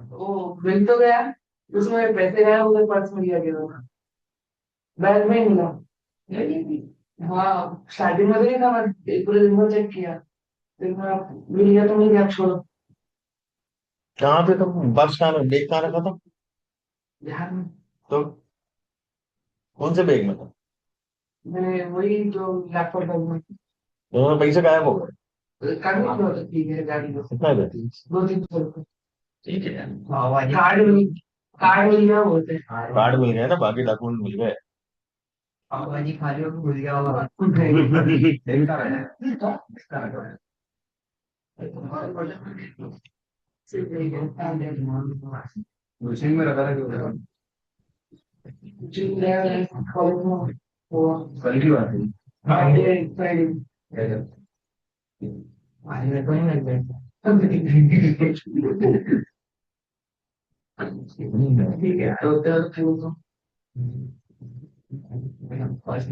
वो मिल तो गया, उसमें पैसे गए, उधर पर्स में दिया गया, बैग में ही मिला। हाँ स्टार्टिंग में तो नहीं था, मैं एक पूरे दिन भर चेक किया, फिर मैं मिल गया तो मिल गया, छोड़ो। कहाँ पे तुम पर्स कहाँ में बैग कहाँ रखा था? यार तो कौन से बैग में था? मैं वही जो लैपटॉप बैग में, तो पैसे गायब हो गए? करनी नहीं हो सकती है गाड़ी को। कितना दे? 200-300 रुपये। ठीक है यार। कार्ड मिल, कार्ड मिल गया बोलते हैं। कार्ड मिल गया ना, बाकी डॉक्यूमेंट मिल गए। पाव भाजी खा रही हो तो भूल गया होगा। मशीन में रखा था क्यों? कॉलेज में हुआ। कल की बात है। Friday Friday. क्या? आज मेरे को नहीं लग रहा ठीक है तो फर्स्ट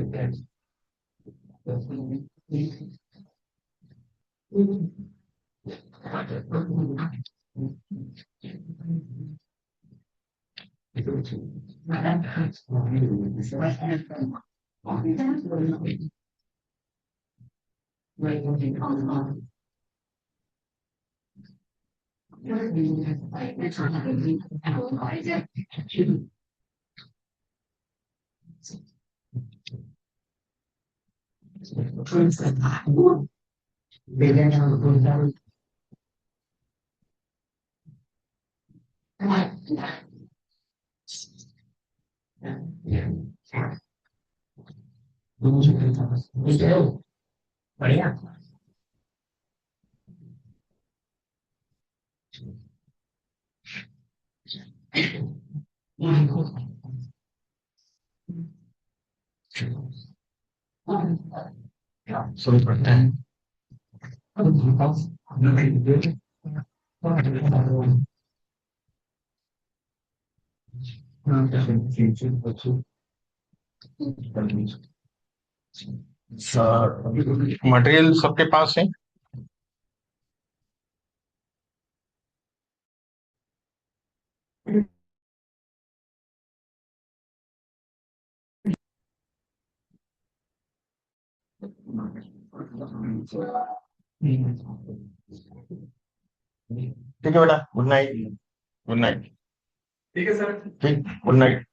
बढ़िया। शुरू करते हैं। मटेरियल सबके पास है? ठीक है बेटा, गुड नाइट। Good night. ठीक है सर। ठीक, गुड नाइट।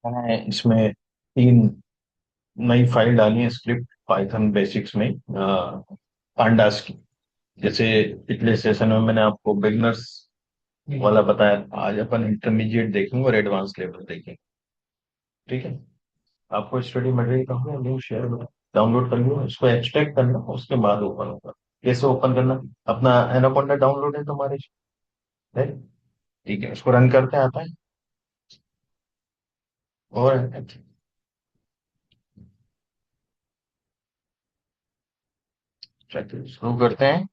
मैंने इसमें 3 नई फाइल डाली है, स्क्रिप्ट पाइथन बेसिक्स में, पांडास की। जैसे पिछले सेशन में मैंने आपको बिगनर्स वाला बताया, आज अपन इंटरमीडिएट देखेंगे और एडवांस लेवल देखेंगे। ठीक है? आपको स्टडी मटेरियल का अपना लिंक शेयर डाउनलोड कर लो, उसको एक्सट्रैक्ट करना, उसके बाद ओपन होगा। कैसे ओपन करना? अपना एनाकोंडा डाउनलोड है तुम्हारे, है? ठीक है, उसको रन करते आता है। और चलिए शुरू करते हैं।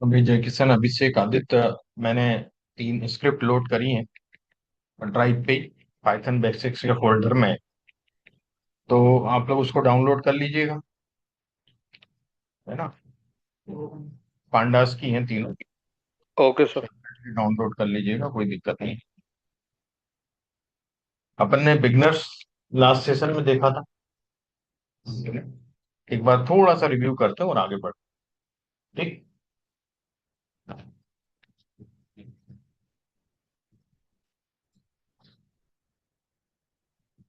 अभी जय किशन, अभिषेक, आदित्य, मैंने 3 स्क्रिप्ट लोड करी हैं ड्राइव पे, पाइथन बेसिक्स के फोल्डर में। तो आप लोग उसको डाउनलोड कर लीजिएगा, है ना? पांडास की हैं तीनों, ओके सर। डाउनलोड कर लीजिएगा, कोई दिक्कत नहीं। अपन ने बिगनर्स लास्ट सेशन में देखा था, एक बार थोड़ा सा रिव्यू करते हैं और आगे बढ़ते हैं, ठीक?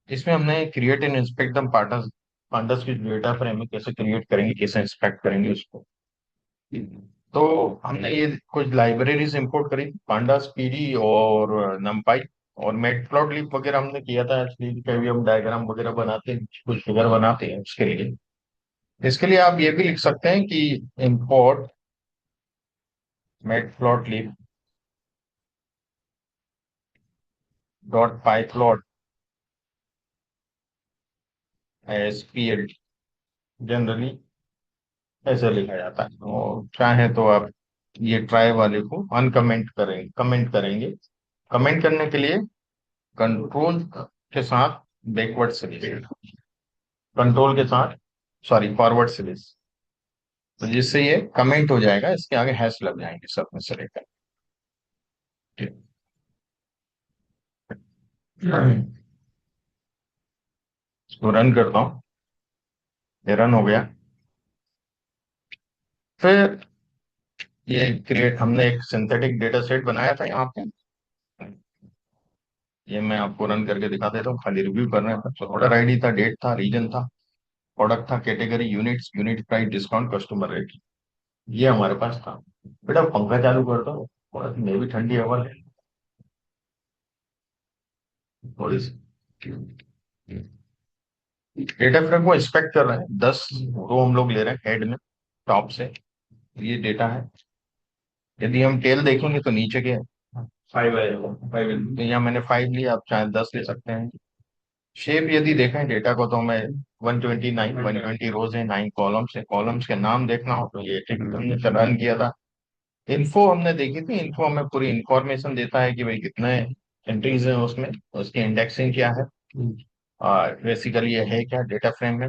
इसमें हमने create and inspect the pandas, pandas की डेटा फ्रेम में कैसे क्रिएट करेंगे, कैसे इंस्पेक्ट करेंगे उसको। तो हमने ये कुछ लाइब्रेरीज इंपोर्ट करी, पांडास पीडी और नमपाई और मैटप्लॉटलिब वगैरह हमने किया था। एक्चुअली कभी हम डायग्राम वगैरह बनाते हैं, कुछ फिगर बनाते हैं उसके लिए। इसके लिए आप ये भी लिख सकते हैं कि import matplotlib dot pyplot S P L, generally ऐसे लिखा जाता है। और चाहे तो आप ये ट्राई वाले को अनकमेंट करेंगे, कमेंट करेंगे। कमेंट करने के लिए कंट्रोल के साथ बैकवर्ड स्लैश, कंट्रोल के साथ, सॉरी, फॉरवर्ड स्लैश, तो जिससे ये कमेंट हो जाएगा, इसके आगे हैश लग जाएंगे सब में से लेकर। ठीक। इसको रन करता हूँ, ये रन हो गया। फिर ये क्रिएट, हमने एक सिंथेटिक डेटा सेट बनाया था यहाँ पे, ये मैं आपको रन करके दिखा देता हूँ, खाली रिव्यू कर रहे हैं। तो ऑर्डर आईडी था, डेट था, रीजन था, प्रोडक्ट था, category, units, unit price, discount, customer rate, ये हमारे पास था। बेटा पंखा चालू कर दो, थोड़ा सी मैं भी ठंडी हवा ले थोड़ी सी। डेटा फ्रेम को इंस्पेक्ट कर रहे हैं, 10 रो हम लोग ले रहे हैं हेड में, टॉप से। ये डेटा है। यदि हम टेल देखेंगे तो नीचे के 5 है, 5, तो यहाँ मैंने 5 लिया, आप चाहे 10 ले सकते हैं। शेप यदि देखें डेटा को, तो हमें 129 120 रोज है, 9 कॉलम्स है। कॉलम्स के नाम देखना हो तो ये ठीक हमने रन किया था। इन्फो हमने देखी थी, इन्फो हमें पूरी इंफॉर्मेशन देता है कि भाई कितने एंट्रीज हैं उसमें, उसकी इंडेक्सिंग क्या है, और बेसिकली ये है क्या, डेटा फ्रेम है।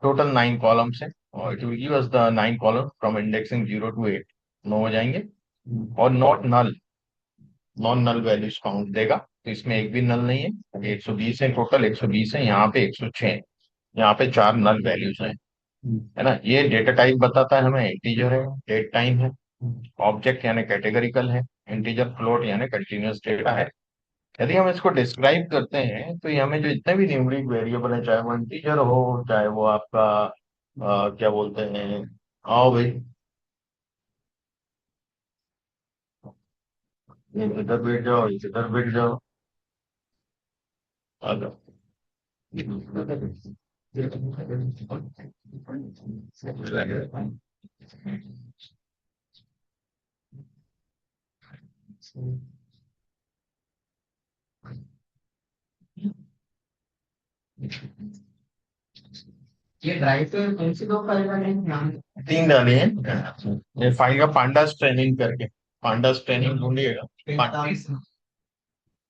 टोटल 9 कॉलम्स है, और it will give us the 9 column from indexing 0 to 8, 9 हो जाएंगे। और not null, non null values count देगा, तो इसमें एक भी नल नहीं है। 120 है टोटल, 120 है, यहाँ पे 106, यहाँ पे 4 नल वैल्यूज हैं, है ना? ये डेटा टाइप बताता है हमें, इंटीजर है, डेट टाइम है, ऑब्जेक्ट यानी कैटेगरिकल है, इंटीजर फ्लोट यानी कंटिन्यूअस डेटा है। यदि हम इसको डिस्क्राइब करते हैं तो ये हमें जो इतने भी न्यूमरिक वेरिएबल है, चाहे वो इंटीजर हो, चाहे वो आपका क्या बोलते हैं, आओ भाई, ये इधर बैठ जाओ, इधर बैठ जाओ, आ जाओ। ये ड्राइव पे कौन सी दो फाइल का नाम? 3 डाली है। ये फाइल का पांडास ट्रेनिंग करके, पांडास ट्रेनिंग ढूंढिएगा।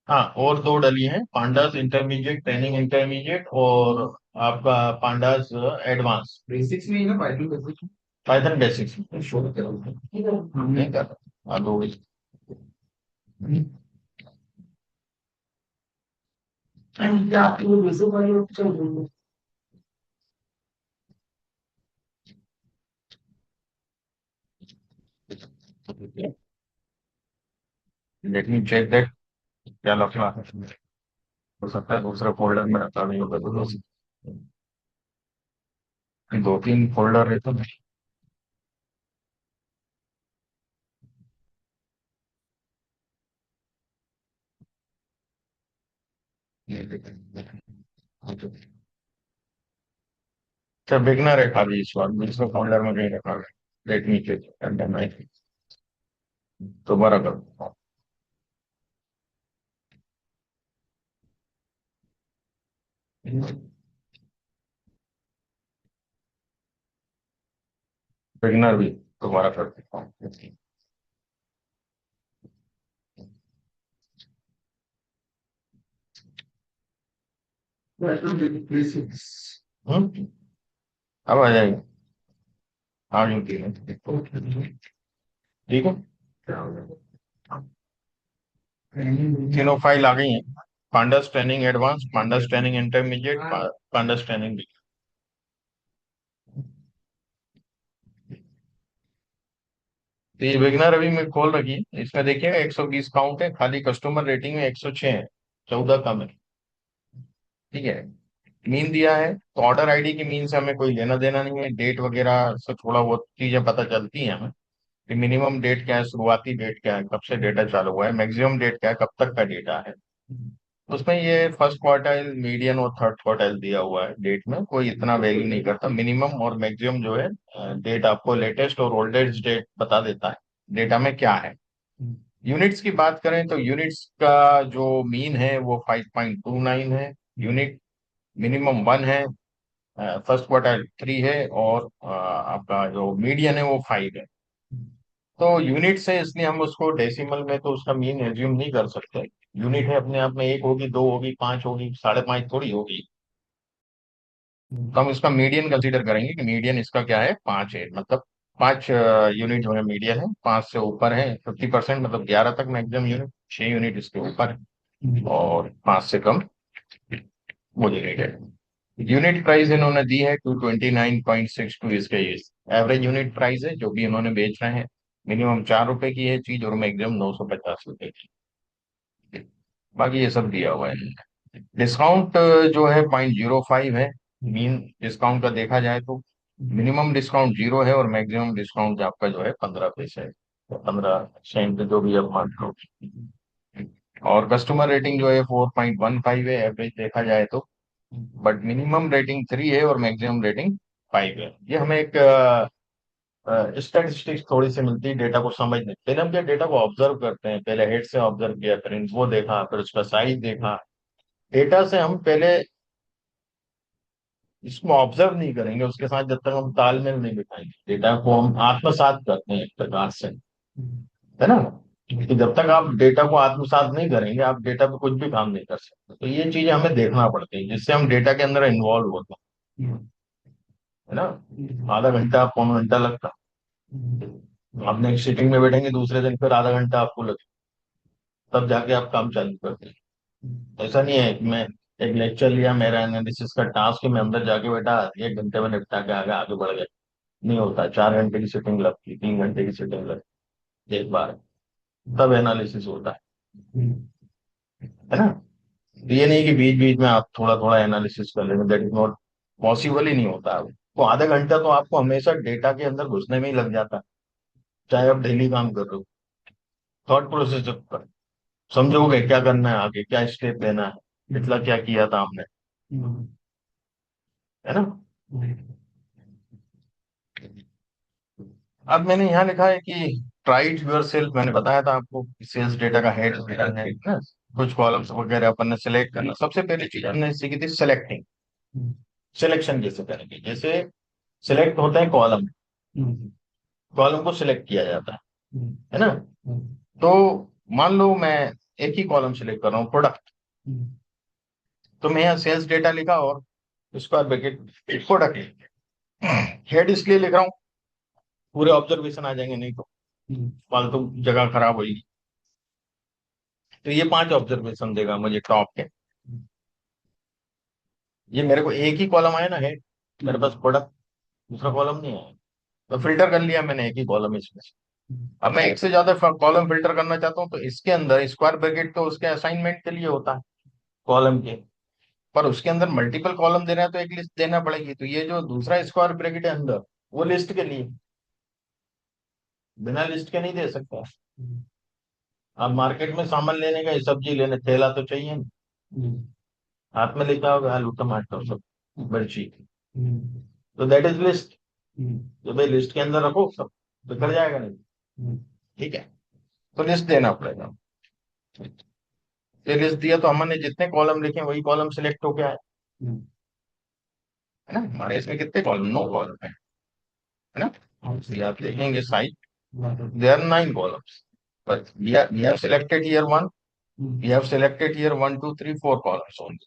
हाँ, और 2 डली है, पांडास इंटरमीडिएट, ट्रेनिंग इंटरमीडिएट, और आपका पांडास एडवांस। बेसिक्स में ही ना, Python basics Python basics show करो। नहीं कर अभी। क्या आपको बेसिक वाली चल रही है? लेट मी चेक दैट, क्या लफड़ा है। हो सकता है दूसरे फोल्डर में रखा नहीं होगा, तो 2-3 फोल्डर है तो अच्छा, बिगनर है खाली इस बार, दूसरे फोल्डर में कहीं रखा है। लेट मी चेक, दोबारा करो। बिगनर भी दोबारा कर देता हूँ। बेसिक्स। अब आ जाएगा। आ गई तीनों, ठीक है। तीनों फाइल आ गई हैं। Pandas training advance, pandas training intermediate, pandas training. तो ये बिगनर अभी मैं खोल रखी है, इसमें देखिएगा 120 काउंट है, खाली कस्टमर रेटिंग में 106 है, 14 कम है। ठीक है। मीन दिया है, तो ऑर्डर आईडी की मीन से हमें कोई लेना देना नहीं है, डेट वगैरह से थोड़ा बहुत चीजें पता चलती हैं हमें कि मिनिमम डेट क्या है, शुरुआती डेट क्या है, कब से डेटा चालू हुआ है, मैक्सिमम डेट क्या है, कब तक का डेटा है। उसमें ये फर्स्ट क्वार्टाइल, मीडियन और थर्ड क्वार्टाइल दिया हुआ है, डेट में कोई इतना वैल्यू नहीं करता, मिनिमम और मैक्सिमम जो है डेट आपको लेटेस्ट और ओल्डेस्ट डेट बता देता है डेटा में क्या है। यूनिट्स की बात करें तो यूनिट्स का जो मीन है वो 5.29 है यूनिट, मिनिमम 1 है, फर्स्ट क्वार्टाइल 3 है, और आपका जो मीडियन है वो 5 है। तो यूनिट्स है इसलिए हम उसको डेसिमल में तो उसका मीन एज्यूम नहीं कर सकते। यूनिट है अपने आप में, 1 होगी, 2 होगी, 5 होगी, 5.5 थोड़ी होगी। तो हम इसका मीडियन कंसीडर करेंगे कि मीडियन इसका क्या है, 5 है, मतलब 5 यूनिट जो है मीडियन है, 5 से ऊपर है 50%, मतलब 11 तक मैक्सिमम यूनिट, 6 यूनिट इसके ऊपर है, और 5 से कम वो यूनिट है। यूनिट प्राइस इन्होंने दी है 229.62, इसके ये एवरेज यूनिट प्राइस है जो भी इन्होंने बेच रहे हैं। मिनिमम 4 रुपए की है चीज, और मैक्सिमम 950 रुपए की। बाकी ये सब दिया हुआ है। डिस्काउंट जो है 0.05 है, मीन डिस्काउंट का देखा जाए तो मिनिमम डिस्काउंट 0 है, और मैक्सिमम डिस्काउंट आपका जो है 15 पैसे है, तो 15 सेंट जो भी आप मान लो। और कस्टमर रेटिंग जो है 4.15 है एवरेज देखा जाए तो, बट मिनिमम रेटिंग 3 है और मैक्सिमम रेटिंग 5 है। ये हमें एक स्टैटिस्टिक्स थोड़ी सी मिलती है डेटा को समझने, पहले हम क्या डेटा को ऑब्जर्व करते हैं, पहले हेड से ऑब्जर्व किया, फिर वो देखा, फिर उसका साइज देखा। डेटा से हम पहले इसको ऑब्जर्व नहीं करेंगे, उसके साथ जब तक हम तालमेल नहीं बिठाएंगे, डेटा को हम आत्मसात करते हैं एक प्रकार से, है ना। कि जब तक आप डेटा को आत्मसात नहीं करेंगे, आप डेटा पे कुछ भी काम नहीं कर सकते, तो ये चीजें हमें देखना पड़ती है, जिससे हम डेटा के अंदर इन्वॉल्व होते हैं, है ना। आधा घंटा, पौन घंटा लगता है। आप नेक्स्ट सीटिंग में बैठेंगे दूसरे दिन, फिर आधा घंटा आपको लगे, तब जाके आप काम चालू करते हैं। ऐसा नहीं है कि मैं एक लेक्चर लिया, मेरा एनालिसिस का टास्क है, मैं अंदर जाके बैठा 1 घंटे में निपटा के आगे आगे बढ़ गया। नहीं होता, 4 घंटे की सिटिंग लगती, 3 घंटे की सिटिंग लगती एक बार, तब एनालिसिस होता है ना। तो ये नहीं कि बीच बीच में आप थोड़ा थोड़ा एनालिसिस कर लेंगे, दैट इज नॉट पॉसिबल, ही नहीं होता है। तो आधा घंटा तो आपको हमेशा डेटा के अंदर घुसने में ही लग जाता है, चाहे आप डेली काम कर रहे हो। थॉट प्रोसेस पर समझोगे क्या करना है, आगे क्या स्टेप लेना है, पिछला क्या किया था हमने, है ना। अब मैंने यहाँ लिखा है कि ट्राइड योर सेल्फ, मैंने बताया था आपको सेल्स डेटा का हेड है ना, कुछ कॉलम्स वगैरह अपन ने सिलेक्ट करना। सबसे पहली चीज हमने सीखी थी सिलेक्टिंग। सिलेक्शन कैसे करेंगे? जैसे सिलेक्ट होता है कॉलम, कॉलम को सिलेक्ट किया जाता है ना? तो मान लो मैं एक ही कॉलम सिलेक्ट कर रहा हूँ, प्रोडक्ट। तो मैं यहाँ सेल्स डेटा लिखा और स्क्वायर ब्रैकेट प्रोडक्ट, हेड इसलिए लिख रहा हूँ पूरे ऑब्जर्वेशन आ जाएंगे, नहीं तो फालतू जगह खराब होगी। तो ये 5 ऑब्जर्वेशन देगा मुझे टॉप के। ये मेरे को एक ही कॉलम आया ना, हेड, मेरे पास प्रोडक्ट, दूसरा कॉलम नहीं आया। तो फिल्टर कर लिया मैंने एक ही कॉलम इसमें से। अब मैं एक से ज्यादा कॉलम फिल्टर करना चाहता हूँ, तो इसके अंदर स्क्वायर ब्रैकेट तो उसके असाइनमेंट के लिए होता है कॉलम के, पर उसके अंदर मल्टीपल कॉलम देना है तो एक लिस्ट देना पड़ेगी। तो ये जो दूसरा स्क्वायर ब्रैकेट है अंदर, वो लिस्ट के लिए, बिना लिस्ट के नहीं दे सकता। अब मार्केट में सामान लेने का, सब्जी लेने थैला तो चाहिए ना, हाथ में लेता होगा आलू टमाटर सब, मिर्ची, तो दैट इज लिस्ट। तो भाई लिस्ट के अंदर रखो सब, तो कर जाएगा नहीं। ठीक है, तो लिस्ट देना पड़ेगा। ये लिस्ट दिया तो हमने जितने कॉलम लिखे वही कॉलम सिलेक्ट होके आए, है ना? हमारे इसमें कितने कॉलम? 9 कॉलम है ना? तो आप देखेंगे site, there are 9 columns, but we have selected here one, we have selected here 1 2 3 4 columns only.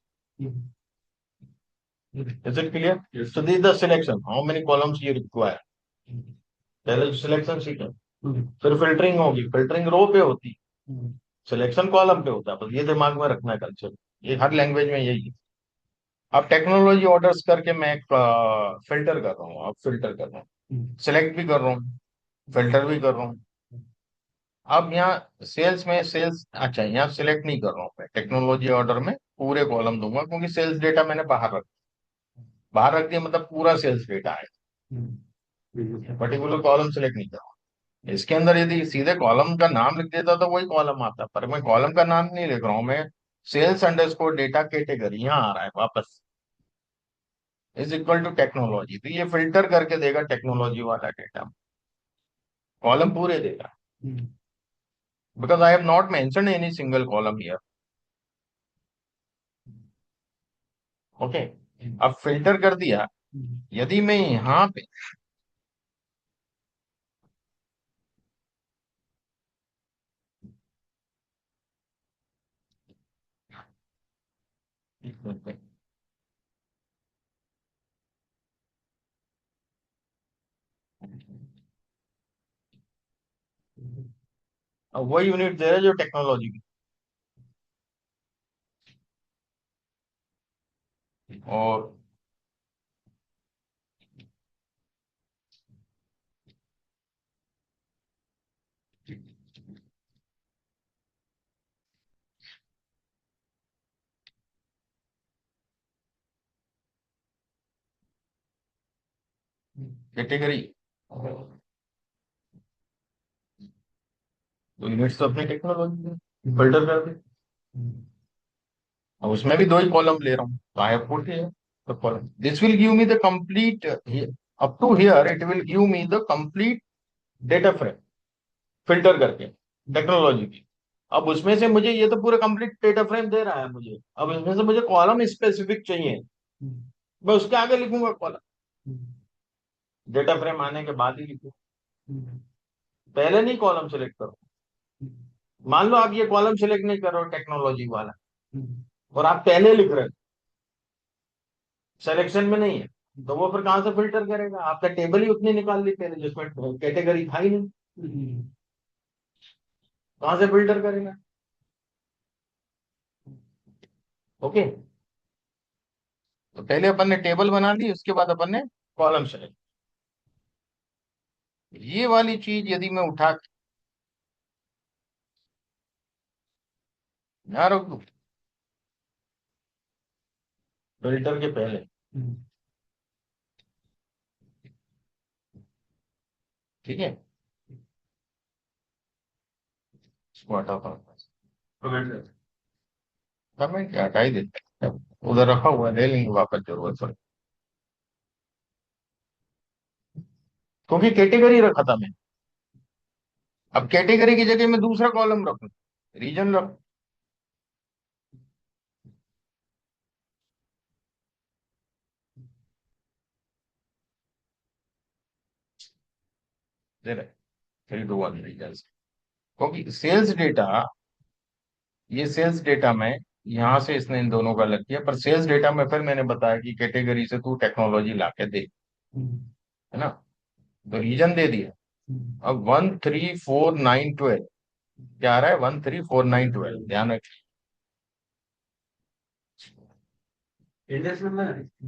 Is it clear? So this is the selection, how many columns you require. पहले selection सीखा, फिर filtering होगी, filtering रो पे होती, selection column पे होता है। बस ये दिमाग में रखना है कल्चर, ये हर लैंग्वेज में यही है। अब टेक्नोलॉजी ऑर्डर्स करके मैं फिल्टर कर रहा हूँ, अब फिल्टर कर रहा हूँ, सिलेक्ट भी कर रहा हूँ, फिल्टर भी कर रहा हूँ। अब यहाँ सेल्स में सेल्स, अच्छा यहाँ सिलेक्ट नहीं कर रहा हूँ मैं, टेक्नोलॉजी ऑर्डर में पूरे कॉलम दूंगा, क्योंकि सेल्स डेटा मैंने बाहर रख दिया, मतलब पूरा सेल्स डेटा है, पर्टिकुलर कॉलम सिलेक्ट नहीं कर रहा हूँ। इसके अंदर यदि सीधे कॉलम का नाम लिख देता तो वही कॉलम आता, पर मैं कॉलम का नाम नहीं लिख रहा हूँ, मैं सेल्स अंडरस्कोर डेटा कैटेगरी यहाँ आ रहा है वापस, इज इक्वल टू टेक्नोलॉजी। तो ये फिल्टर करके देगा टेक्नोलॉजी वाला डेटा, कॉलम पूरे देगा, because I have not mention any single column here. Okay, अब फिल्टर कर दिया। यदि मैं यहाँ पे अब वही यूनिट दे रहा है जो टेक्नोलॉजी की, और कैटेगरी, तो यूनिट्स तो अपनी टेक्नोलॉजी फिल्टर कर दे। अब उसमें भी 2 ही कॉलम ले रहा हूँ, तो I have put here the column, this will give me the complete, up to here it will give me the complete data frame, filter करके टेक्नोलॉजी की। अब उसमें से मुझे, ये तो पूरा कंप्लीट डेटा फ्रेम दे रहा है मुझे, अब इसमें से मुझे कॉलम स्पेसिफिक चाहिए, मैं उसके आगे लिखूंगा कॉलम, डेटा फ्रेम आने के बाद ही लिखूंगा, पहले नहीं कॉलम सेलेक्ट करो। मान लो आप ये कॉलम सेलेक्ट नहीं कर रहे हो टेक्नोलॉजी वाला, और आप पहले लिख रहे हो, सिलेक्शन में नहीं है, तो वो फिर कहां से फिल्टर करेगा? आपका टेबल ही उतनी निकाल ली पहले जिसमें कैटेगरी था ही नहीं, कहां से फिल्टर करेगा? ओके, तो पहले अपन ने टेबल बना ली, उसके बाद अपन ने कॉलम सेलेक्ट। ये वाली चीज यदि मैं उठा के यहाँ रख दूं फिल्टर के पहले, ठीक है, इसको हटाता हूं, कमेंट हटा ही देते हैं। उधर रखा हुआ है, ले लेंगे वापस जरूरत पड़े, क्योंकि कैटेगरी रखा था मैं। अब कैटेगरी की जगह मैं दूसरा कॉलम रखूं, रीजन रख, 3 to 1 रीजन, क्योंकि सेल्स डेटा, ये सेल्स डेटा में यहाँ से इसने इन दोनों का अलग किया, पर सेल्स डेटा में फिर मैंने बताया कि कैटेगरी से तू टेक्नोलॉजी ला के दे, है ना, तो रीजन दे दिया। अब 1 3 4 9 12 क्या आ रहा है, 1 3 4 9 12, ध्यान रखिए। इंडेक्स नंबर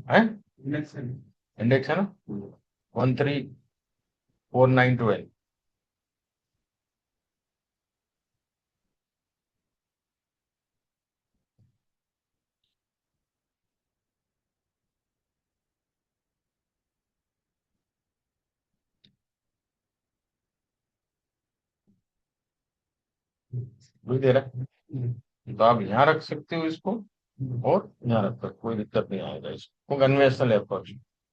है, इंडेक्स इंडेक्स है ना, 1 3 4 9 12। वही दे रहा है, तो आप यहाँ रख सकते हो इसको, और यहाँ रख सकते, कोई दिक्कत नहीं आएगा इसको, कन्वेंशनल अप्रोच।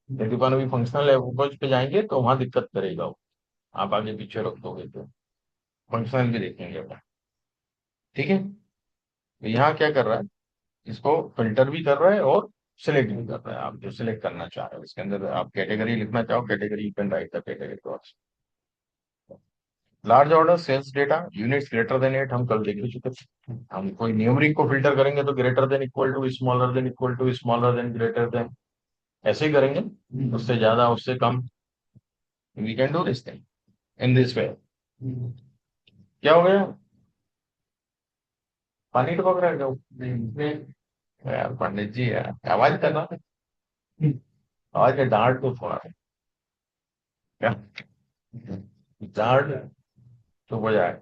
यदि अपन अभी फंक्शनल अप्रोच पे जाएंगे तो वहां दिक्कत करेगा वो, आप आगे पीछे रख दोगे तो। फंक्शनल भी देखेंगे अपन, ठीक है। तो यहाँ क्या कर रहा है, इसको फिल्टर भी कर रहा है और सिलेक्ट भी कर रहा है, आप जो सिलेक्ट करना चाह रहे हो इसके अंदर आप कैटेगरी लिखना चाहो, category you can write the category. Large order sales data units greater than 8 हम कल देख ही चुके थे। हम कोई न्यूमरिक को फिल्टर करेंगे तो greater than equal to smaller than equal to smaller than greater than, ऐसे ही करेंगे, उससे ज्यादा उससे कम। We can do this thing in this way. क्या हो गया, पानी टपक रहा है क्या? यार पंडित जी यार, आवाज कर रहा है, आवाज का डांट तो थोड़ा, क्या डांट तो हो जाए।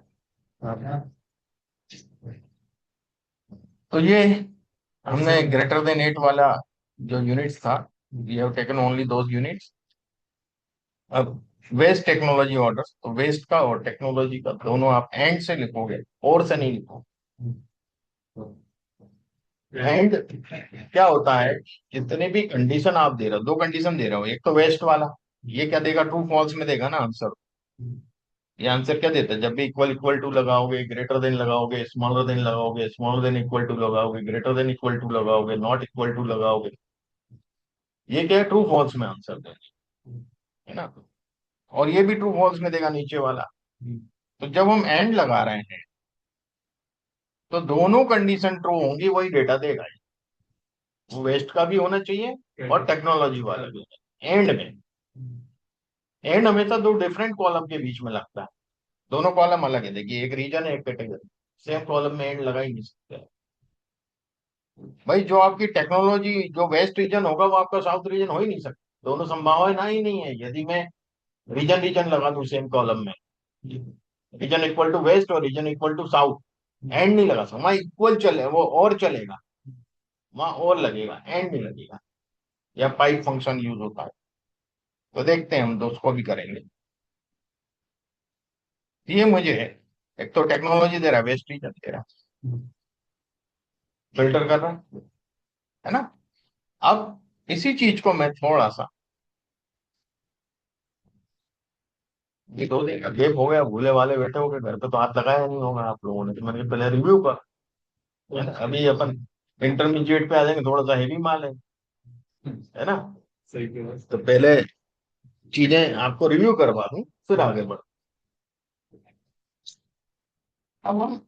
तो ये हमने ग्रेटर देन 8 वाला जो यूनिट्स था, we have taken only those units. अब वेस्ट टेक्नोलॉजी ऑर्डर, तो वेस्ट का और टेक्नोलॉजी का दोनों आप एंड से लिखोगे, और से नहीं लिखोगे। एंड क्या होता है, जितने भी कंडीशन आप दे रहे हो, 2 कंडीशन दे रहे हो, एक तो वेस्ट वाला, ये क्या देगा, ट्रू फॉल्स में देगा ना आंसर। ये आंसर क्या देता है, जब भी इक्वल इक्वल टू लगाओगे, ग्रेटर देन लगाओगे, स्मॉलर देन लगाओगे, स्मॉलर देन इक्वल टू लगाओगे, ग्रेटर देन इक्वल टू लगाओगे, नॉट इक्वल टू लगाओगे, ये क्या है, ट्रू फॉल्स में आंसर देगा, है ना। और ये भी ट्रू फॉल्स में देगा नीचे वाला। तो जब हम एंड लगा रहे हैं तो दोनों कंडीशन ट्रू होंगी, वही डेटा देगा। वो वेस्ट का भी होना चाहिए और टेक्नोलॉजी वाला भी एंड में। एंड हमेशा 2 डिफरेंट कॉलम के बीच में लगता है, दोनों कॉलम अलग है, देखिए एक रीजन है एक कैटेगरी, सेम कॉलम में एंड लगा ही नहीं सकते। भाई जो आपकी टेक्नोलॉजी जो वेस्ट रीजन होगा वो आपका साउथ रीजन हो ही नहीं सकता, दोनों संभावना ही नहीं है। यदि मैं रीजन रीजन लगा दूं सेम कॉलम में, रीजन इक्वल टू वेस्ट और region equal to south, and नहीं लगा सकता, वहां इक्वल चले वो और चलेगा, वहां और लगेगा, एंड नहीं लगेगा। या पाइप फंक्शन यूज होता है, तो देखते हैं हम दोस्त को भी करेंगे। ये मुझे एक तो टेक्नोलॉजी दे रहा है, वेस्ट रीजन दे रहा है, फिल्टर कर रहा है ना। अब इसी चीज को मैं थोड़ा सा, ये दो दिन का गेप हो गया, भूले वाले बैठे हो गए घर पे, तो हाथ लगाया नहीं होगा आप लोगों ने, तो मैंने पहले रिव्यू कर, है ना? अभी अपन इंटरमीडिएट पे आ जाएंगे, थोड़ा सा हेवी माल है ना। सही कह, तो पहले चीजें आपको रिव्यू करवा दूं, फिर आगे बढ़। अब हम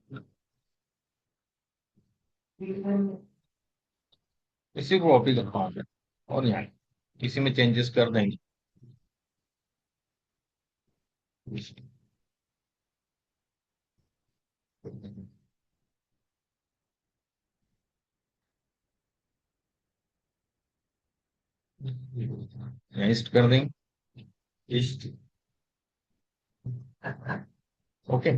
इसी को कॉपी कर पाओगे और यहाँ इसी में चेंजेस कर देंगे। नेक्स्ट कर देंगे इस्ट, ओके।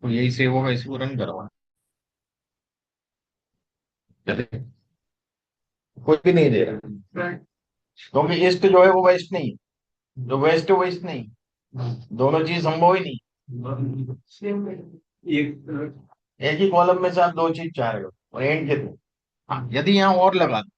तो यही सेव होगा, इसको रन करवा, कोई भी नहीं दे रहा, क्योंकि ईस्ट जो है वो वेस्ट नहीं, जो वेस्ट है वो ईस्ट नहीं, दोनों चीज संभव ही नहीं। एक ही कॉलम में से आप 2 चीज चाह रहे हो और एंड के दो। हाँ, यदि यहाँ और लगा दो,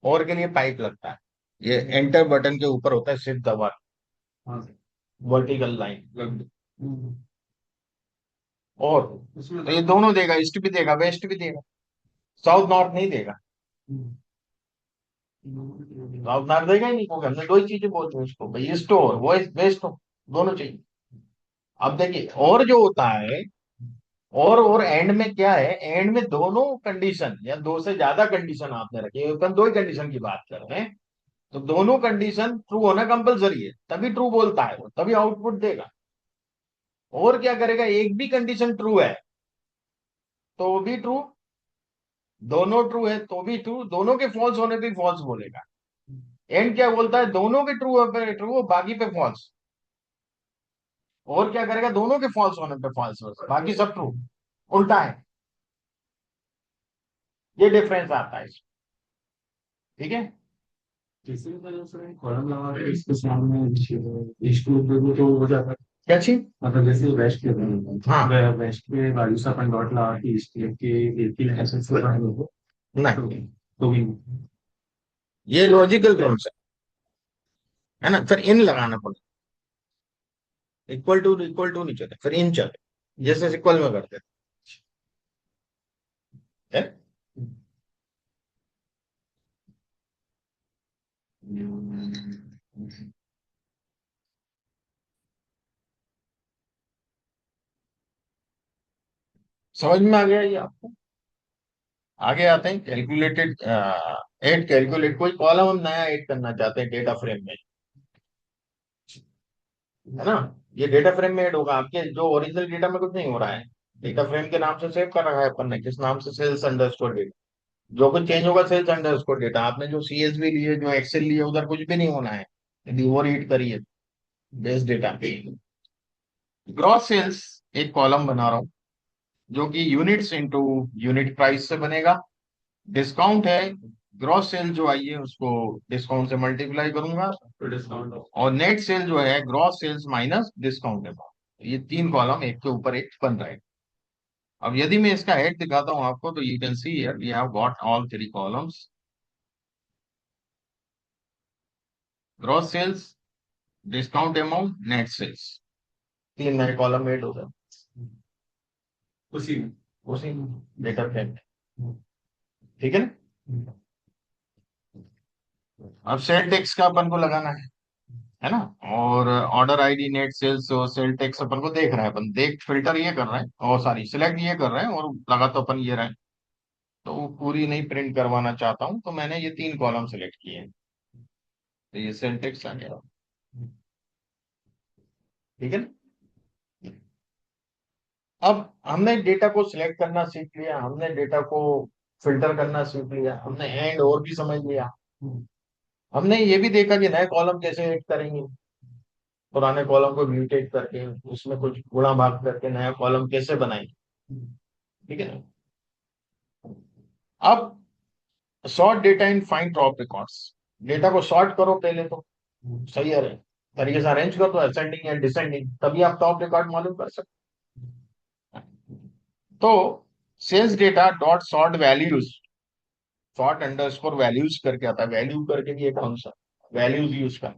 और के लिए पाइप लगता है, ये एंटर बटन के ऊपर होता है शिफ्ट दबा, हाँ वर्टिकल लाइन। हम्म, और उसमें तो ये दोनों देगा, ईस्ट भी देगा वेस्ट भी देगा, साउथ नॉर्थ नहीं देगा। साउथ नॉर्थ देगा ही नहीं, क्योंकि हमने दो ही चीजें बोलते हैं उसको भाई, ईस्ट हो और वो वेस्ट हो, दोनों चाहिए। अब देखिए और जो होता है, और एंड में क्या है, एंड में दोनों कंडीशन या दो से ज्यादा कंडीशन आपने रखी है, अपन दो ही कंडीशन की बात कर रहे हैं, तो दोनों कंडीशन ट्रू होना कंपलसरी है, तभी ट्रू बोलता है वो, तभी आउटपुट देगा। और क्या करेगा, एक भी कंडीशन ट्रू है तो वो भी ट्रू, दोनों ट्रू है तो भी ट्रू, दोनों के फॉल्स होने पे फॉल्स बोलेगा। एंड क्या बोलता है, दोनों के ट्रू पे ट्रू, बाकी पे फॉल्स। और क्या करेगा, दोनों के फॉल्स होने पे फॉल्स, बाकी सब ट्रू, उल्टा है। ये डिफरेंस आता है इसमें, ठीक है। किसी भी तरह से कॉलम लगा के इसके सामने स्टोर देखो तो हो जाता है। क्या चीज, मतलब जैसे वेस्ट के बने हाँ, वेस्ट के वैल्यू से अपन डॉट लगा के ईस्ट के एक ही लाइन से बना दो नहीं, तो भी ये लॉजिकल टर्म्स है ना, फिर इन लगाना पड़ेगा। इक्वल टू नहीं चलते, फिर इन चले, जैसे इक्वल में करते हैं। समझ में आ गया ये आपको। आगे आते हैं कैलकुलेटेड, ऐड कैलकुलेट, कोई कॉलम हम नया ऐड करना चाहते हैं डेटा फ्रेम में, है ना। ये डेटा फ्रेम में ऐड होगा, आपके जो ओरिजिनल डेटा में कुछ नहीं हो रहा है, डेटा फ्रेम के नाम से सेव कर रखा है अपन ने, किस नाम से, सेल्स अंडरस्कोर डेटा। जो कुछ चेंज होगा सेल्स अंडरस्कोर डेटा, आपने जो सीएसवी लिए, जो एक्सेल लिए, उधर कुछ भी नहीं होना है, यदि वो रीड करिए बेस डेटा पे। ग्रॉस सेल्स एक कॉलम बना रहा हूं, जो कि यूनिट्स इंटू यूनिट प्राइस से बनेगा। डिस्काउंट है, ग्रॉस सेल जो आई है उसको डिस्काउंट से मल्टीप्लाई करूंगा, तो डिस्काउंट और नेट सेल जो है gross sales minus discount amount. ये तीन कॉलम एक के ऊपर एक बन रहे हैं। अब यदि मैं इसका हेड दिखाता हूं आपको, तो you can see here we have got all three columns, gross sales, discount amount, net sales, तीन नए कॉलम ऐड हो गए उसी उसी डेटा फ्रेम, ठीक है ना। अब सेल टेक्स का अपन को लगाना है ना, और ऑर्डर आईडी, नेट सेल्स और सेल टेक्स अपन को देख रहे हैं, अपन देख फिल्टर ये कर रहे हैं, और सॉरी सिलेक्ट ये कर रहे हैं, और लगा तो अपन ये रहे हैं। तो वो पूरी नहीं प्रिंट करवाना चाहता हूं, तो मैंने ये तीन कॉलम सेलेक्ट किए हैं, तो ये सेल टेक्स आ गया, ठीक है ना। अब हमने डेटा को सिलेक्ट करना सीख लिया, हमने डेटा को फिल्टर करना सीख लिया, हमने एंड और भी समझ लिया, हमने ये भी देखा कि नए कॉलम कैसे ऐड करेंगे, पुराने कॉलम को म्यूटेट करके उसमें कुछ गुणा भाग करके नया कॉलम कैसे बनाएंगे, ठीक है ना। अब सॉर्ट डेटा इन फाइंड ड्रॉप रिकॉर्ड्स, डेटा को सॉर्ट करो पहले तो, सही है तरीके से अरेंज करो, तो असेंडिंग या डिसेंडिंग, तभी आप टॉप रिकॉर्ड मालूम कर सकते हैं। तो sales data dot sort values, sort underscore values करके आता है, वैल्यू करके भी एक कॉन्सेप्ट, वैल्यूज यूज कर।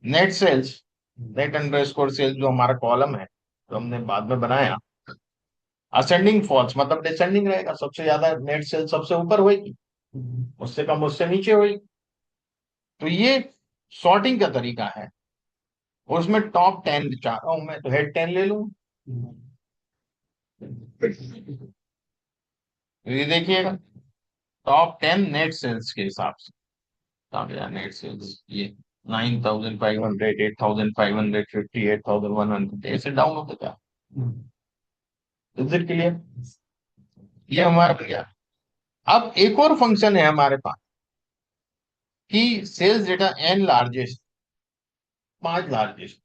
Net sales, net underscore sales जो हमारा कॉलम है, जो हमने बाद में बनाया, असेंडिंग फॉल्स मतलब डिसेंडिंग रहेगा, सबसे ज्यादा नेट सेल सबसे ऊपर होगी, उससे कम उससे नीचे होगी। तो ये सॉर्टिंग का तरीका है, और उसमें टॉप 10 चाह रहा हूं मैं, तो हेड 10 ले लूं। तो ये देखिएगा, टॉप 10 नेट सेल्स के हिसाब से, कहाँ गया नेट सेल्स, ये 9,500, 8,550, 8,100, ऐसे डाउन होते क्या, इज इट क्लियर। ये हमारा भैया। अब एक और फंक्शन है हमारे पास, कि सेल्स डेटा एन लार्जेस्ट, पांच लार्जेस्ट,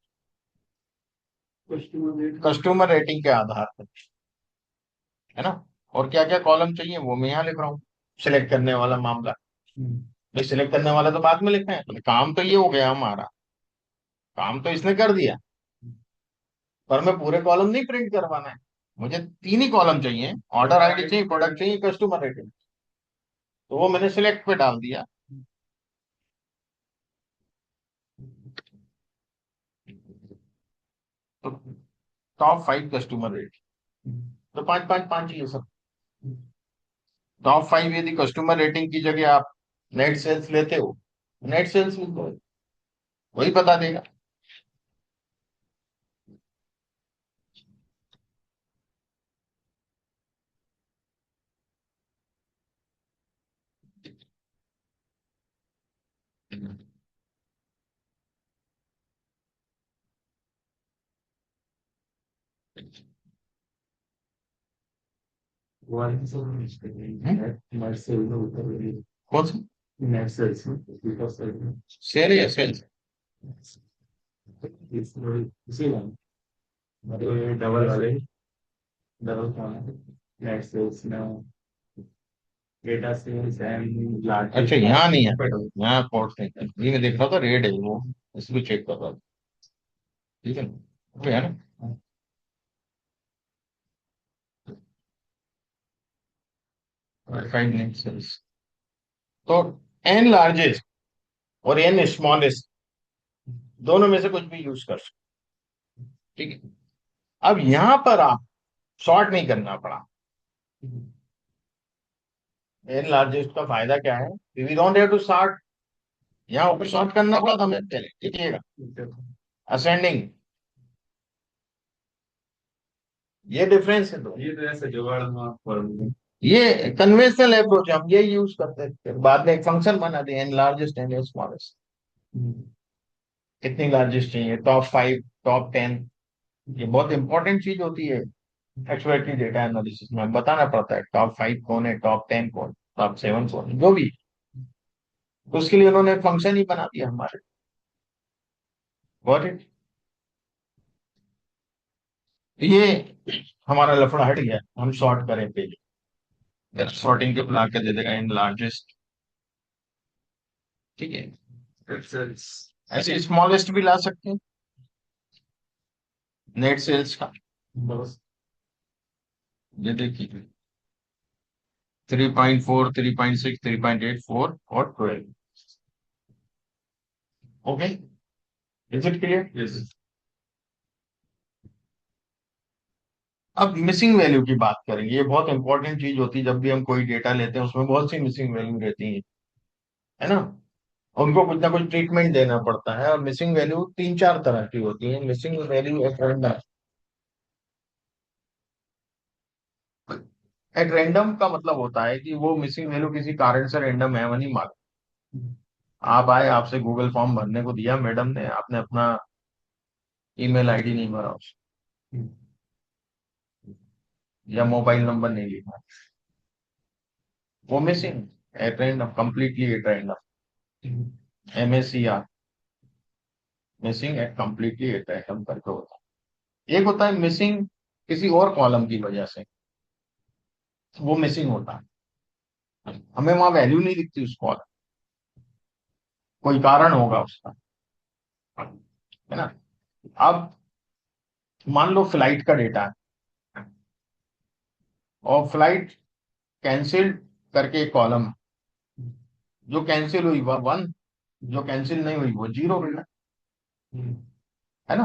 कस्टमर रेटिंग के आधार पर, है ना। और क्या क्या कॉलम चाहिए वो मैं यहाँ लिख रहा हूँ, सिलेक्ट करने वाला मामला, भाई सिलेक्ट करने वाला तो बाद में लिखना है, तो काम तो ये हो गया हमारा, काम तो इसने कर दिया, पर मैं पूरे कॉलम नहीं प्रिंट करवाना है, मुझे तीन ही कॉलम चाहिए, ऑर्डर आईडी चाहिए, प्रोडक्ट चाहिए, कस्टमर रेटिंग, तो वो मैंने सिलेक्ट पे डाल दिया। तो टॉप 5 कस्टमर रेट, तो 5 5 5 ही है सब। टॉप 5 यदि कस्टमर रेटिंग की जगह आप नेट सेल्स लेते हो, नेट सेल्स लिख दो, वही बता देगा। One is on net sales में होता है कौन सा net sales में because सेल या सेल्स? इसमें इसी में मतलब डबल वाले डबल कौन है net sales में डेटा सेल्स एंड लार्ज अच्छा यहाँ नहीं है, यहाँ पोर्ट नहीं है, ये मैं देख रहा था रेड है वो, इसको चेक कर रहा था। ठीक है ना, वो है ना। फाइव नेट सेल्स, तो एन लार्जेस्ट और एन स्मॉलेस्ट दोनों में से कुछ भी यूज कर सकते। ठीक है, अब यहां पर आप शॉर्ट नहीं करना पड़ा। एन लार्जेस्ट का फायदा क्या है, we don't have to sort, यहाँ ऊपर शॉर्ट करना पड़ा था हमें पहले। ठीक है, असेंडिंग, ये डिफरेंस है। तो ये तो ऐसा जुगाड़ में आप कर ये कन्वेंशनल अप्रोच हम ये यूज करते थे, बाद में एक फंक्शन बना दिया एन लार्जेस्ट एंड स्मॉलेस्ट। कितनी लार्जेस्ट चाहिए, टॉप 5 टॉप 10, ये बहुत इंपॉर्टेंट चीज होती है एक्सप्लोरेटरी डेटा एनालिसिस में, बताना पड़ता है टॉप 5 कौन है, टॉप 10 कौन, टॉप 7 कौन है, जो भी। तो उसके लिए उन्होंने फंक्शन ही बना दिया हमारे। Got it? ये हमारा लफड़ा हट गया, हम शॉर्ट करें पहले, शॉर्टिंग के बुला के दे देगा इन लार्जेस्ट। ठीक है, सेल्स ऐसे स्मॉलेस्ट भी ला सकते हैं नेट सेल्स का। बस ये देखिए 3.4 3.6 3.8 4 और 12। Okay, is it clear? Yes अब मिसिंग वैल्यू की बात करेंगे, ये बहुत इंपॉर्टेंट चीज होती है। जब भी हम कोई डेटा लेते हैं उसमें बहुत सी मिसिंग वैल्यू रहती है ना, उनको कुछ ना कुछ ट्रीटमेंट देना पड़ता है। और मिसिंग वैल्यू 3 4 तरह की होती है। मिसिंग वैल्यू एट रैंडम का मतलब होता है कि वो मिसिंग वैल्यू किसी कारण से रैंडम है, वो नहीं मालूम। आप आए, आपसे गूगल फॉर्म भरने को दिया मैडम ने, आपने अपना ईमेल आईडी नहीं भरा या मोबाइल नंबर नहीं लिखा, वो missing at random, completely at random, MACR, missing at completely at random करके होता है। एक होता है मिसिंग किसी और कॉलम की वजह से, वो मिसिंग होता है, हमें वहां वैल्यू नहीं दिखती उस कॉलम, कोई कारण होगा उसका, है ना। अब मान लो फ्लाइट का डेटा है और फ्लाइट कैंसिल करके एक कॉलम है, जो कैंसिल हुई वह 1, जो कैंसिल नहीं हुई वो 0 मिला, है ना।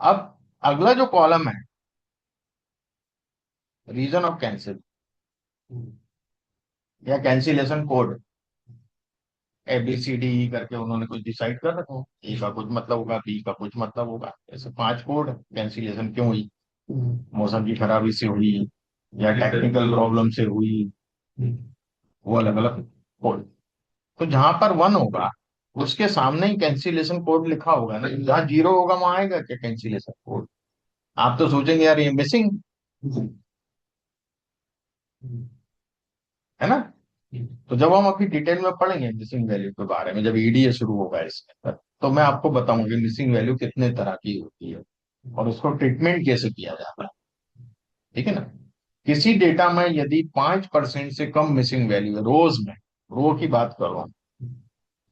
अब अगला जो कॉलम है, रीजन ऑफ कैंसिल या कैंसिलेशन कोड, ABCD करके उन्होंने कुछ डिसाइड कर रखा हो, ए का कुछ मतलब होगा, बी का कुछ मतलब होगा, ऐसे 5 कोड। कैंसिलेशन क्यों हुई, मौसम की खराबी से हुई या टेक्निकल प्रॉब्लम से हुई, वो अलग अलग कोड। तो जहां पर 1 होगा उसके सामने ही कैंसिलेशन कोड लिखा होगा ना, जहां 0 होगा वहां आएगा क्या कैंसिलेशन कोड? आप तो सोचेंगे यार ये मिसिंग है ना। तो जब हम अभी डिटेल में पढ़ेंगे मिसिंग वैल्यू के बारे में, जब EDA शुरू होगा इसके अंदर, तो मैं आपको बताऊंगी मिसिंग वैल्यू कितने तरह की होती है और उसको ट्रीटमेंट कैसे किया जाता है। ठीक है ना, किसी डेटा में यदि 5% से कम मिसिंग वैल्यू है, रोज में, रो की बात कर रहा हूं,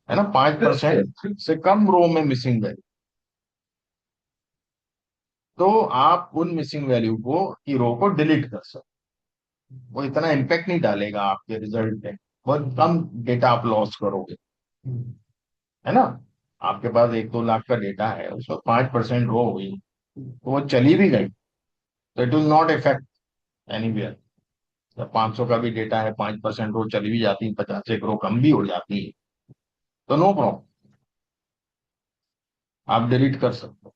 है ना, 5% से कम रो में मिसिंग वैल्यू, तो आप उन मिसिंग वैल्यू को की रो को डिलीट कर सकते, वो इतना इम्पैक्ट नहीं डालेगा आपके रिजल्ट पे, बहुत कम डेटा आप लॉस करोगे, है ना। आपके पास 1-2 लाख का डेटा है, उसमें 5% रो हुई तो वो चली भी गई तो it will not effect anywhere. जब 500 का भी डेटा है, 5% रो चली भी जाती है, 50 एक रो कम भी हो जाती है, तो नो प्रॉब्लम, आप डिलीट कर सकते हो।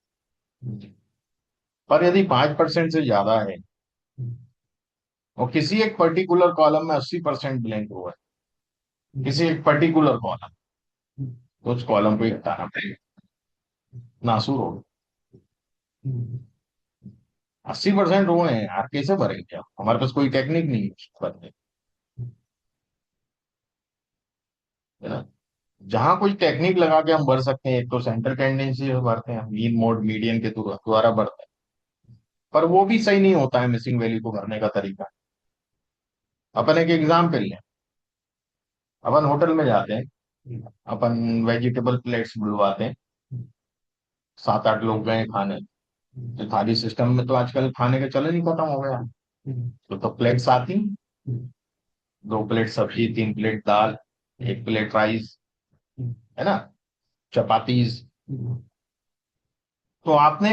पर यदि 5% से ज्यादा है और किसी एक पर्टिकुलर कॉलम में 80% ब्लैंक हुआ है, किसी एक पर्टिकुलर कॉलम, तो उस कॉलम को ही हटाना पड़ेगा, नासूर हो। 80% रो है यार, कैसे भरेंगे आप? हमारे पास कोई टेक्निक नहीं है उसको भरने की, है ना। जहां कोई टेक्निक लगा के हम भर सकते हैं, एक तो सेंटर टेंडेंसी से भरते हैं, मीन मोड मीडियन के द्वारा भरते हैं, पर वो भी सही नहीं होता है मिसिंग वैल्यू को भरने का तरीका। अपन एक एग्जाम्पल लें, अपन होटल में जाते हैं, अपन वेजिटेबल प्लेट्स बुलवाते हैं, 7-8 लोग गए खाने, तो थाली सिस्टम में तो आजकल खाने का चलन ही खत्म हो गया। तो प्लेट्स आती, 2 प्लेट सब्जी, 3 प्लेट दाल, 1 प्लेट राइस, है ना, चपातीज। तो आपने